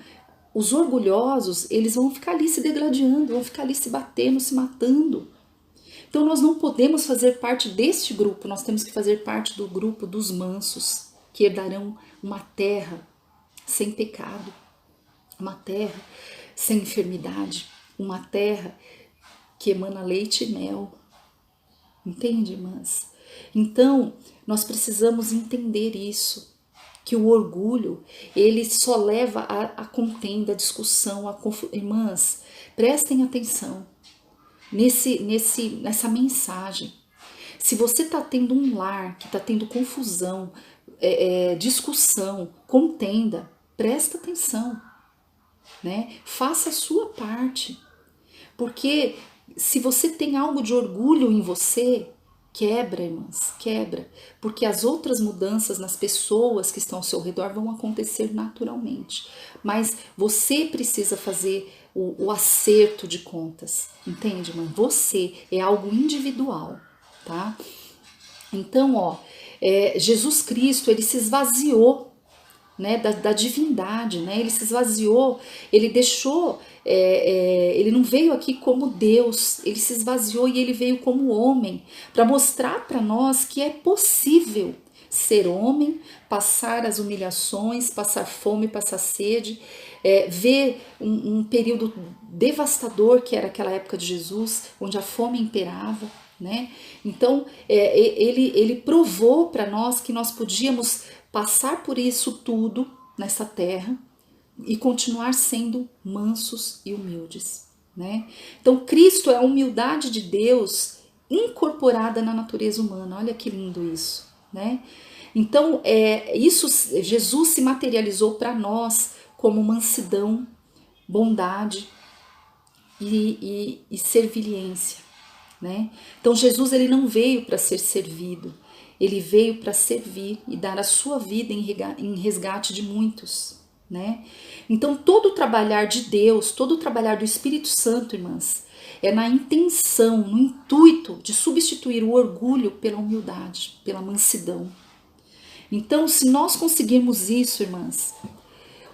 os orgulhosos, eles vão ficar ali se degladiando, vão ficar ali se batendo, se matando. Então nós não podemos fazer parte deste grupo, nós temos que fazer parte do grupo dos mansos, que herdarão uma terra sem pecado, uma terra sem enfermidade, uma terra que emana leite e mel. Entende, irmãs? Então, nós precisamos entender isso, que o orgulho, ele só leva a contenda, a discussão, a confusão. Irmãs, prestem atenção nessa mensagem. Se você está tendo um lar que está tendo confusão, discussão, contenda, presta atenção, né? Faça a sua parte, porque se você tem algo de orgulho em você, quebra, irmãs, quebra, porque as outras mudanças nas pessoas que estão ao seu redor vão acontecer naturalmente, mas você precisa fazer o acerto de contas, entende, irmã? Você é algo individual, tá? Então, ó, Jesus Cristo, ele se esvaziou, né, da divindade, né? Ele se esvaziou, ele deixou, ele não veio aqui como Deus, ele se esvaziou e ele veio como homem, para mostrar para nós que é possível ser homem, passar as humilhações, passar fome, passar sede, ver um período devastador que era aquela época de Jesus, onde a fome imperava, né? Então ele provou para nós que nós podíamos passar por isso tudo nessa terra e continuar sendo mansos e humildes, né? Então Cristo é a humildade de Deus incorporada na natureza humana. Olha que lindo isso, né? Então Jesus se materializou para nós como mansidão, bondade e servilência, né? Então Jesus, ele não veio para ser servido, ele veio para servir e dar a sua vida em resgate de muitos, né? Então todo o trabalhar de Deus, todo o trabalhar do Espírito Santo, irmãs, é na intenção, no intuito de substituir o orgulho pela humildade, pela mansidão. Então, se nós conseguirmos isso, irmãs,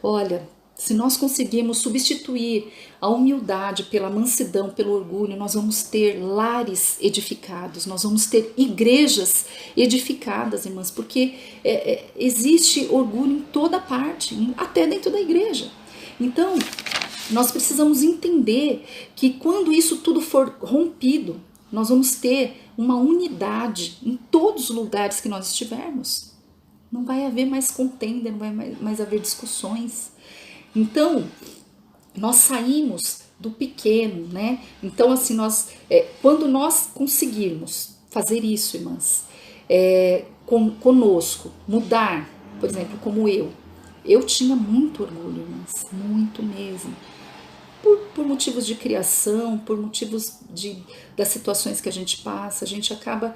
olha, se nós conseguirmos substituir a humildade pela mansidão, pelo orgulho, nós vamos ter lares edificados, nós vamos ter igrejas edificadas, irmãs, porque existe orgulho em toda parte, até dentro da igreja. Então, nós precisamos entender que quando isso tudo for rompido, nós vamos ter uma unidade em todos os lugares que nós estivermos. Não vai haver mais contenda, não vai mais haver discussões. Então, nós saímos do pequeno, né? Então, assim, quando nós conseguirmos fazer isso, irmãs, conosco, mudar, por exemplo, como eu tinha muito orgulho, irmãs, muito mesmo. Por motivos de criação, por motivos das situações que a gente passa, a gente acaba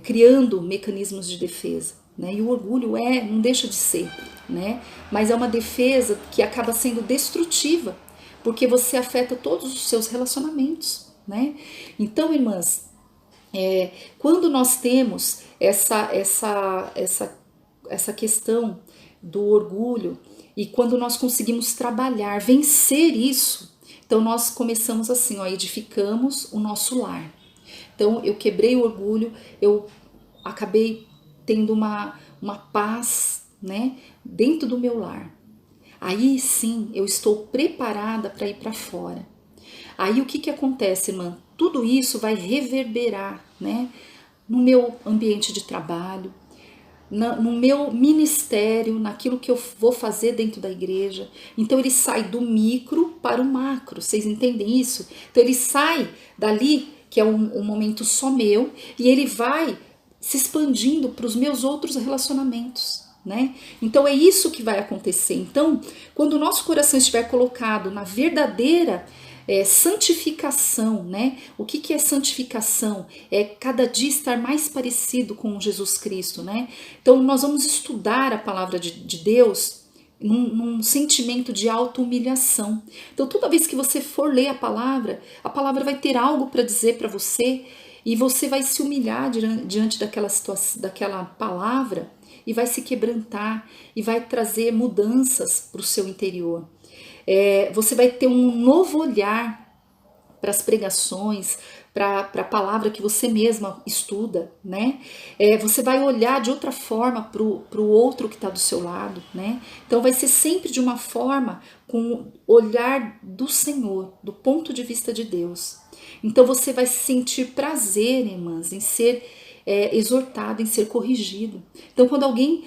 criando mecanismos de defesa, né? E o orgulho não deixa de ser, né? Mas é uma defesa que acaba sendo destrutiva, porque você afeta todos os seus relacionamentos, né? Então, irmãs, quando nós temos essa questão do orgulho e quando nós conseguimos trabalhar, vencer isso, então nós começamos assim, ó, edificamos o nosso lar. Então eu quebrei o orgulho, eu acabei tendo uma paz, né, dentro do meu lar. aí sim eu estou preparada para ir para fora. Aí o que que acontece, irmã? Tudo isso vai reverberar, né, no meu ambiente de trabalho, no meu ministério, naquilo que eu vou fazer dentro da igreja. Então ele sai do micro para o macro, vocês entendem isso? Então ele sai dali, que é um momento só meu, e ele vai se expandindo para os meus outros relacionamentos, né? Então é isso que vai acontecer. Então, quando o nosso coração estiver colocado na verdadeira santificação, né? O que é santificação? É cada dia estar mais parecido com Jesus Cristo, né? Então nós vamos estudar a palavra de Deus num sentimento de auto-humilhação. Então toda vez que você for ler a palavra vai ter algo para dizer para você e você vai se humilhar diante daquela situação, daquela palavra e vai se quebrantar e vai trazer mudanças para o seu interior. Você vai ter um novo olhar para as pregações, para a palavra que você mesma estuda, né? Você vai olhar de outra forma para o outro que está do seu lado, né? Então vai ser sempre de uma forma com o olhar do Senhor, do ponto de vista de Deus. Então você vai sentir prazer, irmãs, em ser exortado, em ser corrigido. Então quando alguém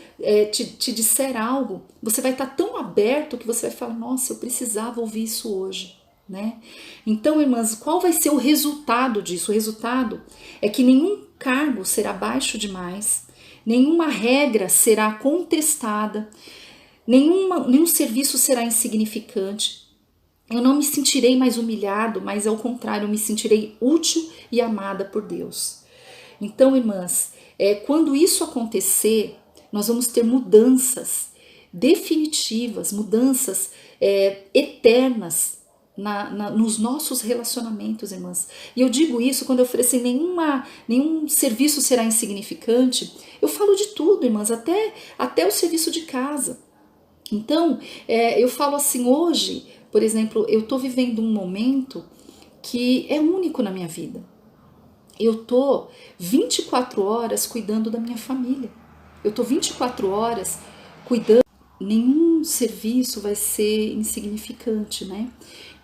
te disser algo, você vai estar tão aberto que você vai falar, nossa, eu precisava ouvir isso hoje, né? Então, irmãs, qual vai ser o resultado disso? O resultado é que nenhum cargo será baixo demais, nenhuma regra será contestada, nenhum serviço será insignificante. Eu não me sentirei mais humilhado, mas ao contrário, eu me sentirei útil e amada por Deus. Então, irmãs, quando isso acontecer, nós vamos ter mudanças definitivas, mudanças eternas nos nossos relacionamentos, irmãs. E eu digo isso quando eu falei assim, nenhum serviço será insignificante. Eu falo de tudo, irmãs, até o serviço de casa. Então, eu falo assim, hoje, por exemplo, eu estou vivendo um momento que é único na minha vida. Eu tô 24 horas cuidando da minha família. Eu tô 24 horas cuidando. Nenhum serviço vai ser insignificante, né?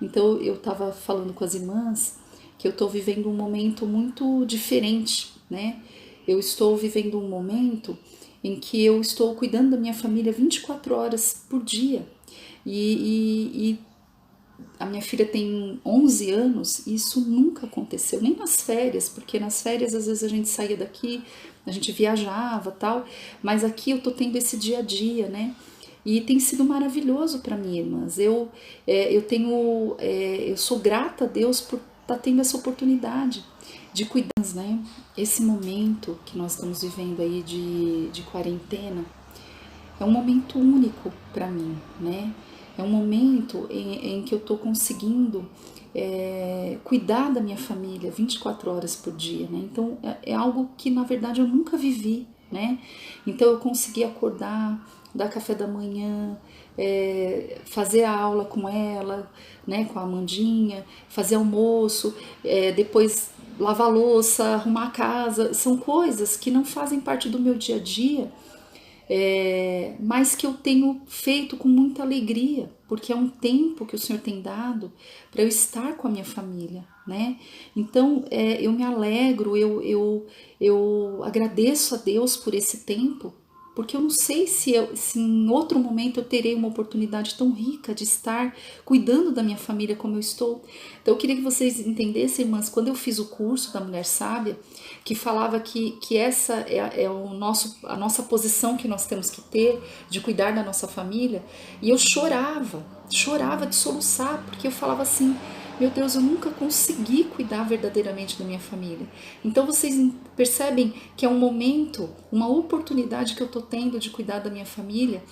Então eu tava falando com as irmãs que eu tô vivendo um momento muito diferente, né? Eu estou vivendo um momento em que eu estou cuidando da minha família 24 horas por dia. E a minha filha tem 11 anos e isso nunca aconteceu, nem nas férias, porque nas férias às vezes a gente saía daqui, a gente viajava tal, mas aqui eu tô tendo esse dia a dia, né? E tem sido maravilhoso para mim, irmãs. Eu sou grata a Deus por estar tendo essa oportunidade de cuidar, né? Esse momento que nós estamos vivendo aí de quarentena é um momento único para mim, né? É um momento em que eu estou conseguindo cuidar da minha família 24 horas por dia, né? Então é algo que na verdade eu nunca vivi, né? Então eu consegui acordar, dar café da manhã, fazer a aula com ela, né? Com a Amandinha, fazer almoço, depois lavar louça, arrumar a casa. São coisas que não fazem parte do meu dia a dia, mas que eu tenho feito com muita alegria, porque é um tempo que o Senhor tem dado para eu estar com a minha família, né? Então eu me alegro, eu agradeço a Deus por esse tempo, porque eu não sei se em outro momento eu terei uma oportunidade tão rica de estar cuidando da minha família como eu estou. Então eu queria que vocês entendessem, irmãs, quando eu fiz o curso da Mulher Sábia, que falava que essa é a nossa posição que nós temos que ter, de cuidar da nossa família, e eu chorava de soluçar, porque eu falava assim, meu Deus, eu nunca consegui cuidar verdadeiramente da minha família. Então vocês percebem que é um momento, uma oportunidade que eu tô tendo de cuidar da minha família,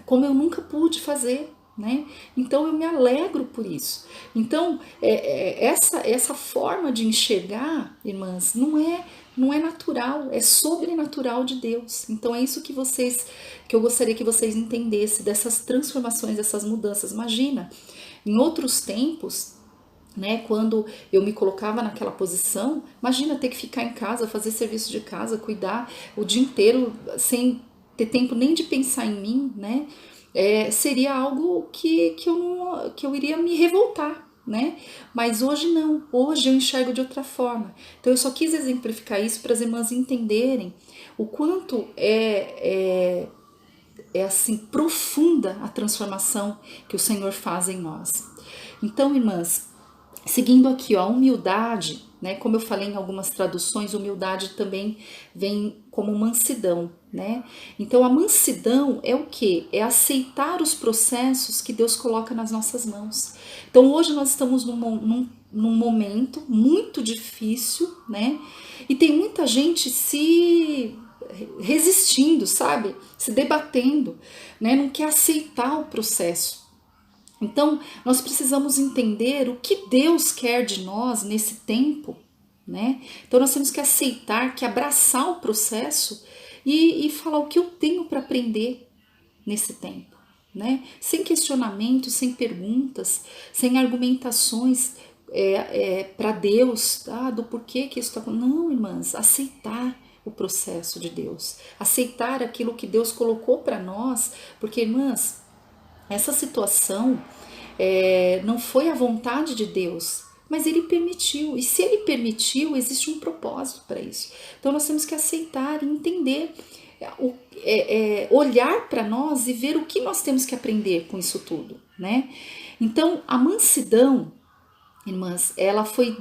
como eu nunca pude fazer, né? Então eu me alegro por isso. Então essa forma de enxergar, irmãs, não é natural, é sobrenatural de Deus. Então é isso que eu gostaria que vocês entendessem, dessas transformações, dessas mudanças. Imagina, em outros tempos, né, quando eu me colocava naquela posição, imagina ter que ficar em casa, fazer serviço de casa, cuidar o dia inteiro sem ter tempo nem de pensar em mim, né? seria algo que eu iria me revoltar, né? Mas hoje não, hoje eu enxergo de outra forma. Então eu só quis exemplificar isso para as irmãs entenderem o quanto é assim profunda a transformação que o Senhor faz em nós. Então, irmãs, seguindo aqui, ó, a humildade, né? Como eu falei em algumas traduções, humildade também vem como mansidão, né? Então a mansidão é o quê? É aceitar os processos que Deus coloca nas nossas mãos. Então hoje nós estamos num momento muito difícil, né? E tem muita gente se resistindo, sabe? Se debatendo, né? Não quer aceitar o processo. Então, nós precisamos entender o que Deus quer de nós nesse tempo, né? Então, nós temos que aceitar, que abraçar o processo e falar o que eu tenho para aprender nesse tempo, né? Sem questionamento, sem perguntas, sem argumentações para Deus, do porquê que isso está acontecendo. Não, irmãs, aceitar o processo de Deus, aceitar aquilo que Deus colocou para nós, porque, irmãs, essa situação não foi a vontade de Deus, mas Ele permitiu. E se Ele permitiu, existe um propósito para isso. Então nós temos que aceitar e entender, olhar para nós e ver o que nós temos que aprender com isso tudo, né? Então a mansidão, irmãs, ela foi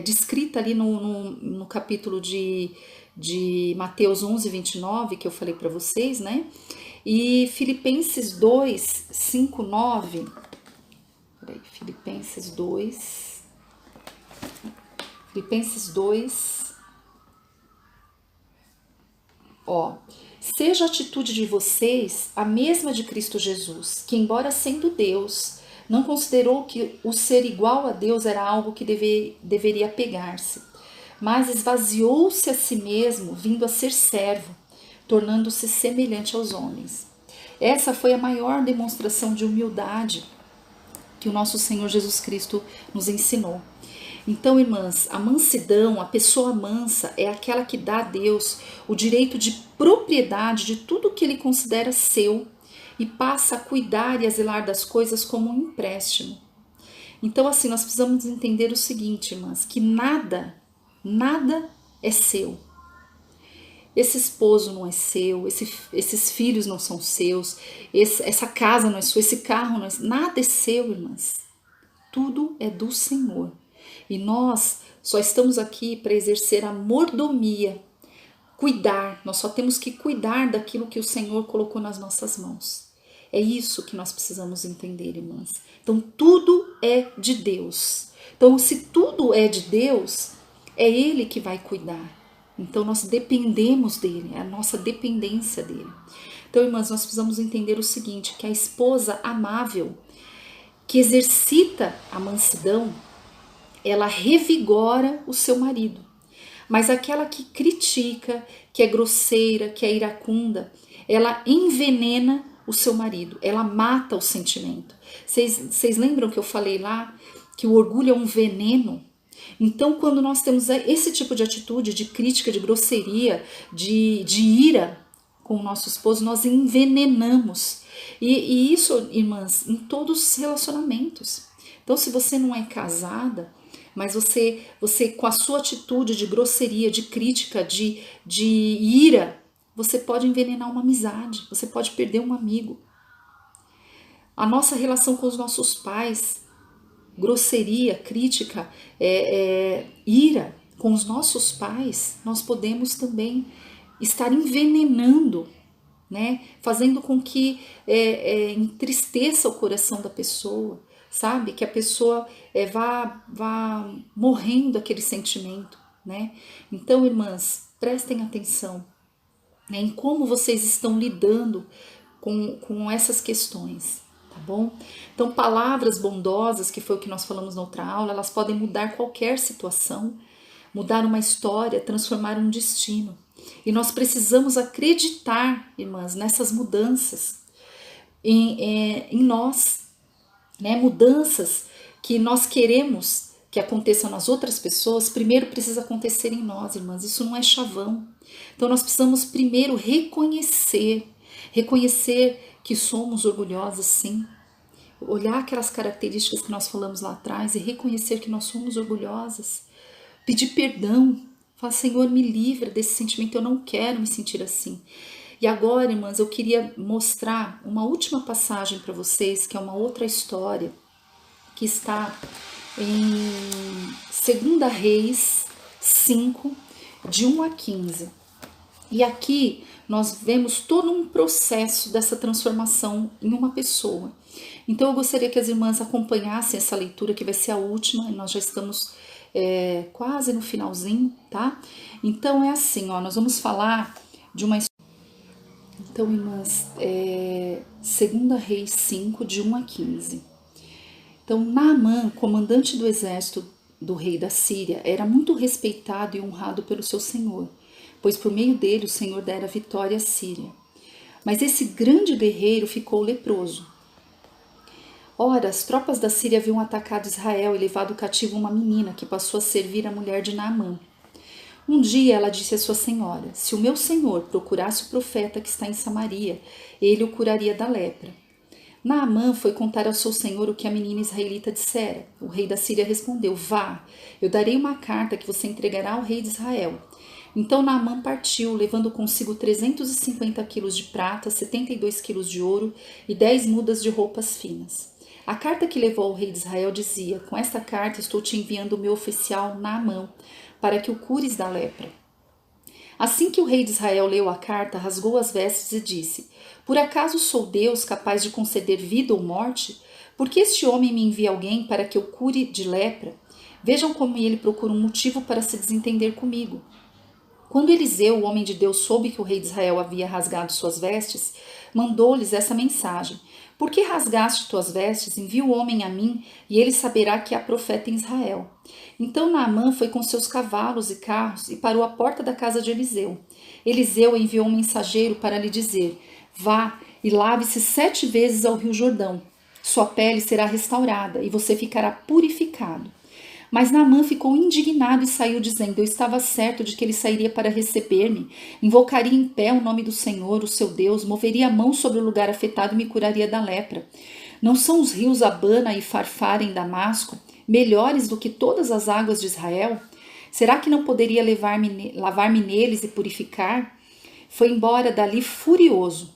descrita ali no capítulo de Mateus 11, 29, que eu falei para vocês, né? E Filipenses 2, 5, 9. Peraí, Filipenses 2. Filipenses 2. Ó. Seja a atitude de vocês a mesma de Cristo Jesus, que, embora sendo Deus, não considerou que o ser igual a Deus era algo que deveria pegar-se, mas esvaziou-se a si mesmo, vindo a ser servo, tornando-se semelhante aos homens. Essa foi a maior demonstração de humildade que o nosso Senhor Jesus Cristo nos ensinou. Então, irmãs, a mansidão, a pessoa mansa, é aquela que dá a Deus o direito de propriedade de tudo que Ele considera seu e passa a cuidar e a zelar das coisas como um empréstimo. Então, assim, nós precisamos entender o seguinte, irmãs, que nada é seu. Esse esposo não é seu, esses filhos não são seus, essa casa não é sua, esse carro não é seu, nada é seu, irmãs. Tudo é do Senhor. E nós só estamos aqui para exercer a mordomia, cuidar. Nós só temos que cuidar daquilo que o Senhor colocou nas nossas mãos. É isso que nós precisamos entender, irmãs. Então, tudo é de Deus. Então, se tudo é de Deus, é Ele que vai cuidar. Então, nós dependemos dele, é a nossa dependência dele. Então, irmãs, nós precisamos entender o seguinte, que a esposa amável, que exercita a mansidão, ela revigora o seu marido. Mas aquela que critica, que é grosseira, que é iracunda, ela envenena o seu marido, ela mata o sentimento. Vocês lembram que eu falei lá que o orgulho é um veneno? Então, quando nós temos esse tipo de atitude, de crítica, de grosseria, de ira com o nosso esposo, nós envenenamos. E isso, irmãs, em todos os relacionamentos. Então, se você não é casada, mas você com a sua atitude de grosseria, de crítica, de ira, você pode envenenar uma amizade, você pode perder um amigo. A nossa relação com os nossos pais, grosseria, crítica, ira com os nossos pais, nós podemos também estar envenenando, né? Fazendo com que entristeça o coração da pessoa, sabe? Que a pessoa vá morrendo aquele sentimento, né? Então, irmãs, prestem atenção, né, em como vocês estão lidando com essas questões. Tá bom? Então, palavras bondosas, que foi o que nós falamos na outra aula, elas podem mudar qualquer situação, mudar uma história, transformar um destino. E nós precisamos acreditar, irmãs, nessas mudanças em nós, né? Mudanças que nós queremos que aconteçam nas outras pessoas, primeiro precisa acontecer em nós, irmãs. Isso não é chavão. Então, nós precisamos primeiro reconhecer que somos orgulhosas, sim. Olhar aquelas características que nós falamos lá atrás e reconhecer que nós somos orgulhosas. Pedir perdão. Falar, Senhor, me livra desse sentimento, eu não quero me sentir assim. E agora, irmãs, eu queria mostrar uma última passagem para vocês, que é uma outra história, que está em 2 Reis 5, de 1 a 15. E aqui nós vemos todo um processo dessa transformação em uma pessoa. Então eu gostaria que as irmãs acompanhassem essa leitura, que vai ser a última, e nós já estamos quase no finalzinho, tá? Então é assim, ó, nós vamos falar de uma... Então, irmãs, 2 Reis 5, de 1 a 15. Então, Naamã, comandante do exército do rei da Síria, era muito respeitado e honrado pelo seu senhor, pois por meio dele o Senhor dera vitória à Síria. Mas esse grande guerreiro ficou leproso. Ora, as tropas da Síria haviam atacado Israel e levado cativo uma menina que passou a servir a mulher de Naamã. Um dia ela disse à sua senhora: se o meu senhor procurasse o profeta que está em Samaria, ele o curaria da lepra. Naamã foi contar ao seu senhor o que a menina israelita dissera. O rei da Síria respondeu: vá, eu darei uma carta que você entregará ao rei de Israel. Então Naamã partiu, levando consigo 350 quilos de prata, 72 quilos de ouro e 10 mudas de roupas finas. A carta que levou ao rei de Israel dizia: com esta carta estou te enviando o meu oficial Naamã, para que o cures da lepra. Assim que o rei de Israel leu a carta, rasgou as vestes e disse: por acaso sou Deus capaz de conceder vida ou morte? Porque este homem me envia alguém para que eu cure de lepra? Vejam como ele procura um motivo para se desentender comigo. Quando Eliseu, o homem de Deus, soube que o rei de Israel havia rasgado suas vestes, mandou-lhes essa mensagem: por que rasgaste tuas vestes? Envia o homem a mim, e ele saberá que há profeta em Israel. Então Naamã foi com seus cavalos e carros e parou à porta da casa de Eliseu. Eliseu enviou um mensageiro para lhe dizer: vá e lave-se 7 vezes ao rio Jordão. Sua pele será restaurada e você ficará purificado. Mas Naamã ficou indignado e saiu dizendo: eu estava certo de que ele sairia para receber-me, invocaria em pé o nome do Senhor, o seu Deus, moveria a mão sobre o lugar afetado e me curaria da lepra. Não são os rios Abana e Farfar em Damasco melhores do que todas as águas de Israel? Será que não poderia lavar-me neles e purificar? Foi embora dali furioso.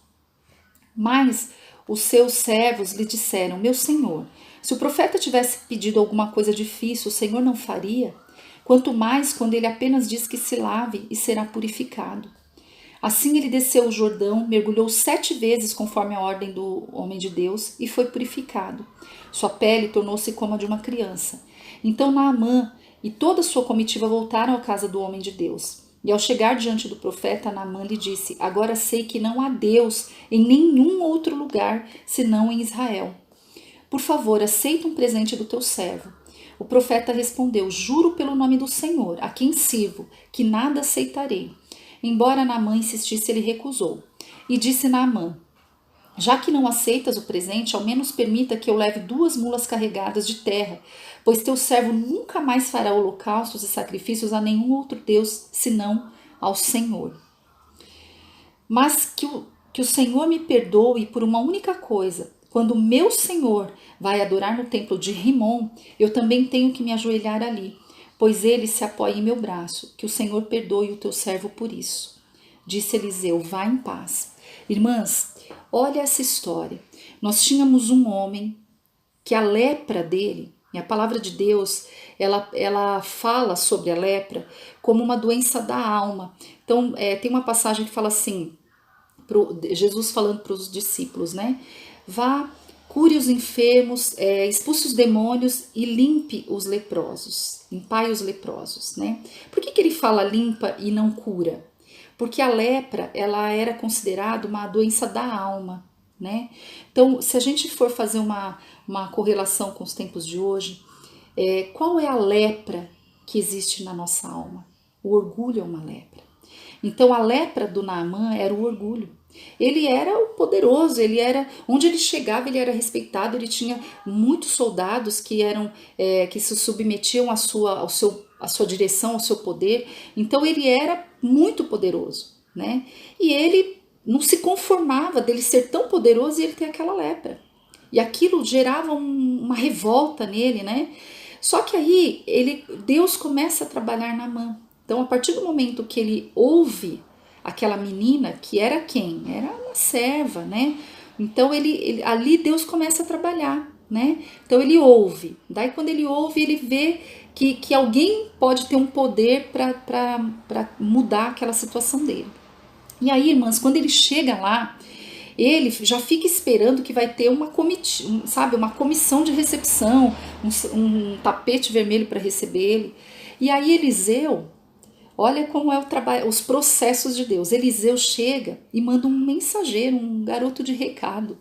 Mas os seus servos lhe disseram: meu senhor, se o profeta tivesse pedido alguma coisa difícil, o Senhor não faria? Quanto mais quando ele apenas diz que se lave e será purificado. Assim ele desceu o Jordão, mergulhou 7 vezes conforme a ordem do homem de Deus e foi purificado. Sua pele tornou-se como a de uma criança. Então Naamã e toda a sua comitiva voltaram à casa do homem de Deus. E ao chegar diante do profeta, Naamã lhe disse: agora sei que não há Deus em nenhum outro lugar senão em Israel. Por favor, aceita um presente do teu servo. O profeta respondeu: juro pelo nome do Senhor, a quem sirvo, que nada aceitarei. Embora Naamã insistisse, ele recusou. E disse Naamã: já que não aceitas o presente, ao menos permita que eu leve 2 mulas carregadas de terra, pois teu servo nunca mais fará holocaustos e sacrifícios a nenhum outro Deus, senão ao Senhor. Mas que o Senhor me perdoe por uma única coisa. Quando o meu Senhor vai adorar no templo de Rimon, eu também tenho que me ajoelhar ali, pois ele se apoia em meu braço. Que o Senhor perdoe o teu servo por isso. Disse Eliseu: vá em paz. Irmãs, olha essa história. Nós tínhamos um homem que a lepra dele, e a palavra de Deus, ela fala sobre a lepra como uma doença da alma. Então, tem uma passagem que fala assim, Jesus falando para os discípulos, né? Vá, cure os enfermos, expulse os demônios e limpe os leprosos, limpai os leprosos, né? Por que ele fala limpa e não cura? Porque a lepra, ela era considerada uma doença da alma, né? Então, se a gente for fazer uma correlação com os tempos de hoje, qual é a lepra que existe na nossa alma? O orgulho é uma lepra. Então, a lepra do Naamã era o orgulho. Ele era o poderoso, ele era, onde ele chegava, ele era respeitado, ele tinha muitos soldados que que se submetiam à sua direção, ao seu poder. Então ele era muito poderoso, né? E ele não se conformava dele ser tão poderoso e ele ter aquela lepra. E aquilo gerava uma revolta nele, né? Só que aí Deus começa a trabalhar Naamã. Então, a partir do momento que ele ouve aquela menina, que era quem? Era uma serva, né? Então, ali Deus começa a trabalhar, né? Então, ele ouve. Daí, quando ele ouve, ele vê que alguém pode ter um poder para mudar aquela situação dele. E aí, irmãs, quando ele chega lá, ele já fica esperando que vai ter uma comitiva, sabe, uma comissão de recepção, um tapete vermelho para receber ele. E aí Eliseu, olha como é o trabalho, os processos de Deus. Eliseu chega e manda um mensageiro, um garoto de recado,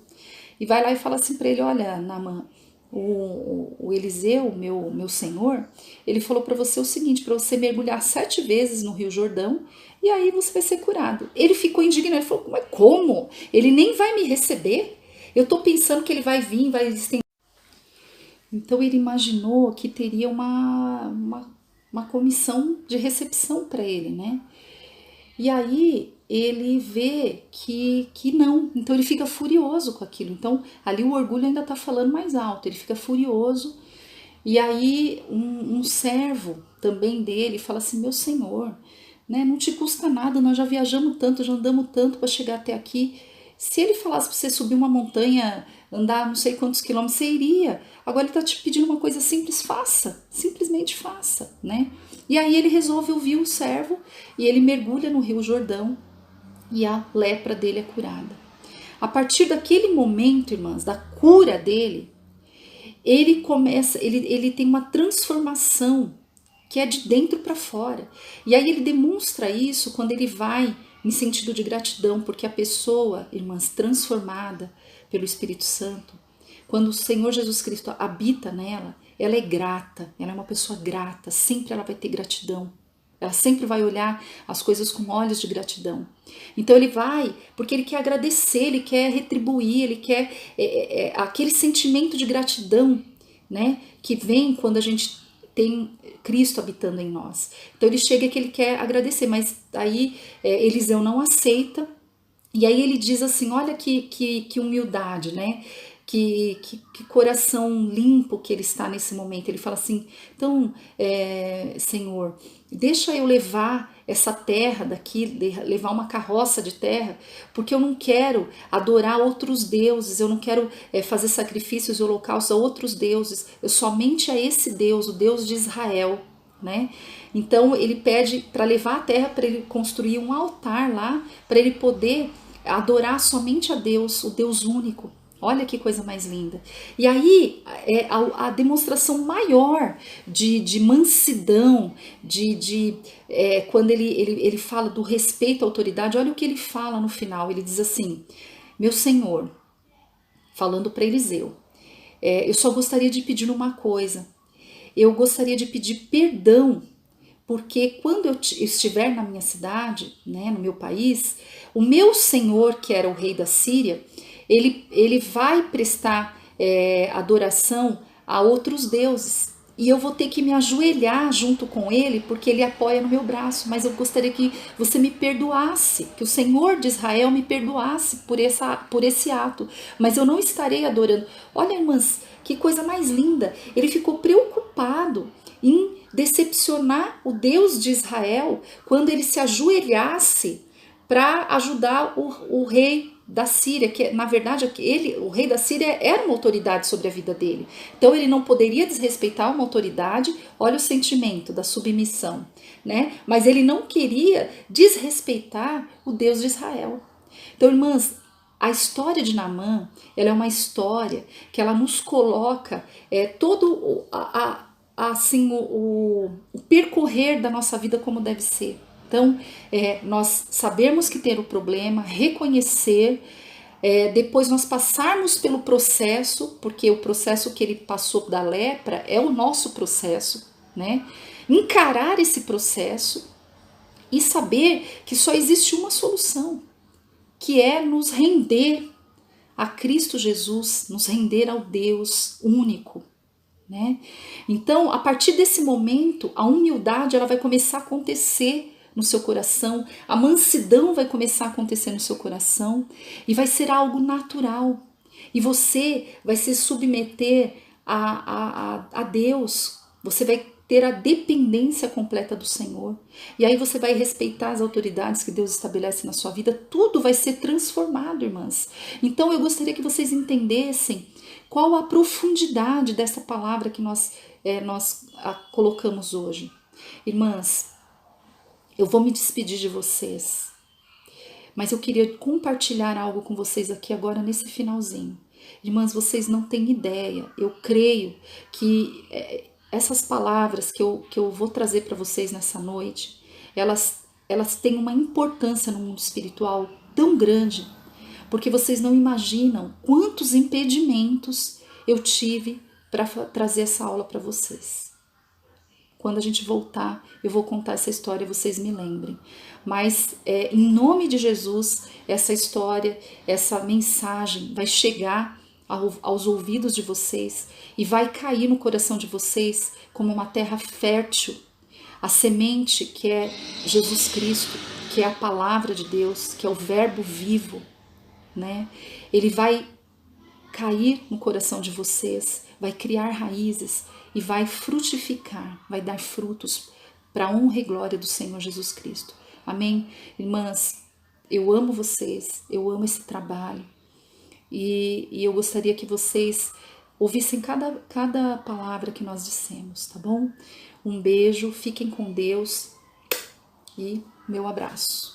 e vai lá e fala assim para ele: olha, Naamã, o Eliseu, meu senhor, ele falou para você o seguinte: para você mergulhar 7 vezes no Rio Jordão e aí você vai ser curado. Ele ficou indignado, ele falou: mas como? Ele nem vai me receber? Eu tô pensando que ele vai vir, vai estender. Então ele imaginou que teria uma comissão de recepção para ele, né? E aí ele vê que não, então ele fica furioso com aquilo. Então ali o orgulho ainda tá falando mais alto, ele fica furioso. E aí um servo também dele fala assim: meu senhor, né, não te custa nada, nós já viajamos tanto, já andamos tanto para chegar até aqui. Se ele falasse para você subir uma montanha, andar não sei quantos quilômetros, você iria. Agora ele está te pedindo uma coisa simples, faça, simplesmente faça, né? E aí ele resolve ouvir o servo e ele mergulha no Rio Jordão e a lepra dele é curada. A partir daquele momento, irmãs, da cura dele, ele tem uma transformação que é de dentro para fora. E aí ele demonstra isso quando ele vai em sentido de gratidão, porque a pessoa, irmãs, transformada pelo Espírito Santo, quando o Senhor Jesus Cristo habita nela, ela é grata, ela é uma pessoa grata, sempre ela vai ter gratidão. Ela sempre vai olhar as coisas com olhos de gratidão. Então ele vai, porque ele quer agradecer, ele quer retribuir, ele quer aquele sentimento de gratidão, né, que vem quando a gente tem Cristo habitando em nós. Então ele chega que ele quer agradecer, mas aí Eliseu não aceita. E aí ele diz assim: olha que humildade, né? Que coração limpo que ele está nesse momento. Ele fala assim: então, Senhor, deixa eu levar essa terra daqui, levar uma carroça de terra, porque eu não quero adorar outros deuses, eu não quero fazer sacrifícios e holocaustos a outros deuses, eu somente a esse Deus, o Deus de Israel, né? Então ele pede para levar a terra, para ele construir um altar lá, para ele poder adorar somente a Deus, o Deus único. Olha que coisa mais linda. E aí a demonstração maior de mansidão, quando ele fala do respeito à autoridade, olha o que ele fala no final. Ele diz assim: meu Senhor, falando para Eliseu, eu só gostaria de pedir uma coisa. Eu gostaria de pedir perdão, porque quando eu estiver na minha cidade, né, no meu país, o meu senhor, que era o rei da Síria, ele vai prestar adoração a outros deuses. E eu vou ter que me ajoelhar junto com ele, porque ele apoia no meu braço. Mas eu gostaria que você me perdoasse, que o Senhor de Israel me perdoasse por esse ato. Mas eu não estarei adorando. Olha, irmãs, que coisa mais linda. Ele ficou preocupado em decepcionar o Deus de Israel quando ele se ajoelhasse para ajudar o rei da Síria, que na verdade o rei da Síria era uma autoridade sobre a vida dele. Então ele não poderia desrespeitar uma autoridade. Olha o sentimento da submissão, né? Mas ele não queria desrespeitar o Deus de Israel. Então, irmãs, a história de Naamã, ela é uma história que ela nos coloca todo assim o percorrer da nossa vida como deve ser. Então, nós sabemos que ter o problema, reconhecer, depois nós passarmos pelo processo, porque o processo que ele passou da lepra é o nosso processo, né? Encarar esse processo e saber que só existe uma solução, que é nos render a Cristo Jesus, nos render ao Deus único, né? Então, a partir desse momento, a humildade ela vai começar a acontecer no seu coração, a mansidão vai começar a acontecer no seu coração e vai ser algo natural. E você vai se submeter a Deus, você vai ter a dependência completa do Senhor. E aí você vai respeitar as autoridades que Deus estabelece na sua vida, tudo vai ser transformado, irmãs. Então eu gostaria que vocês entendessem qual a profundidade dessa palavra que nós colocamos hoje. Irmãs, eu vou me despedir de vocês, mas eu queria compartilhar algo com vocês aqui agora nesse finalzinho. Irmãs, vocês não têm ideia, eu creio que essas palavras que eu vou trazer para vocês nessa noite, elas têm uma importância no mundo espiritual tão grande, porque vocês não imaginam quantos impedimentos eu tive para trazer essa aula para vocês. Quando a gente voltar, eu vou contar essa história e vocês me lembrem. Mas, em nome de Jesus, essa história, essa mensagem vai chegar aos ouvidos de vocês e vai cair no coração de vocês como uma terra fértil. A semente que é Jesus Cristo, que é a palavra de Deus, que é o verbo vivo, né? Ele vai cair no coração de vocês, vai criar raízes e vai frutificar, vai dar frutos para a honra e glória do Senhor Jesus Cristo. Amém? Irmãs, eu amo vocês, eu amo esse trabalho e eu gostaria que vocês ouvissem cada palavra que nós dissemos, tá bom? Um beijo, fiquem com Deus e meu abraço.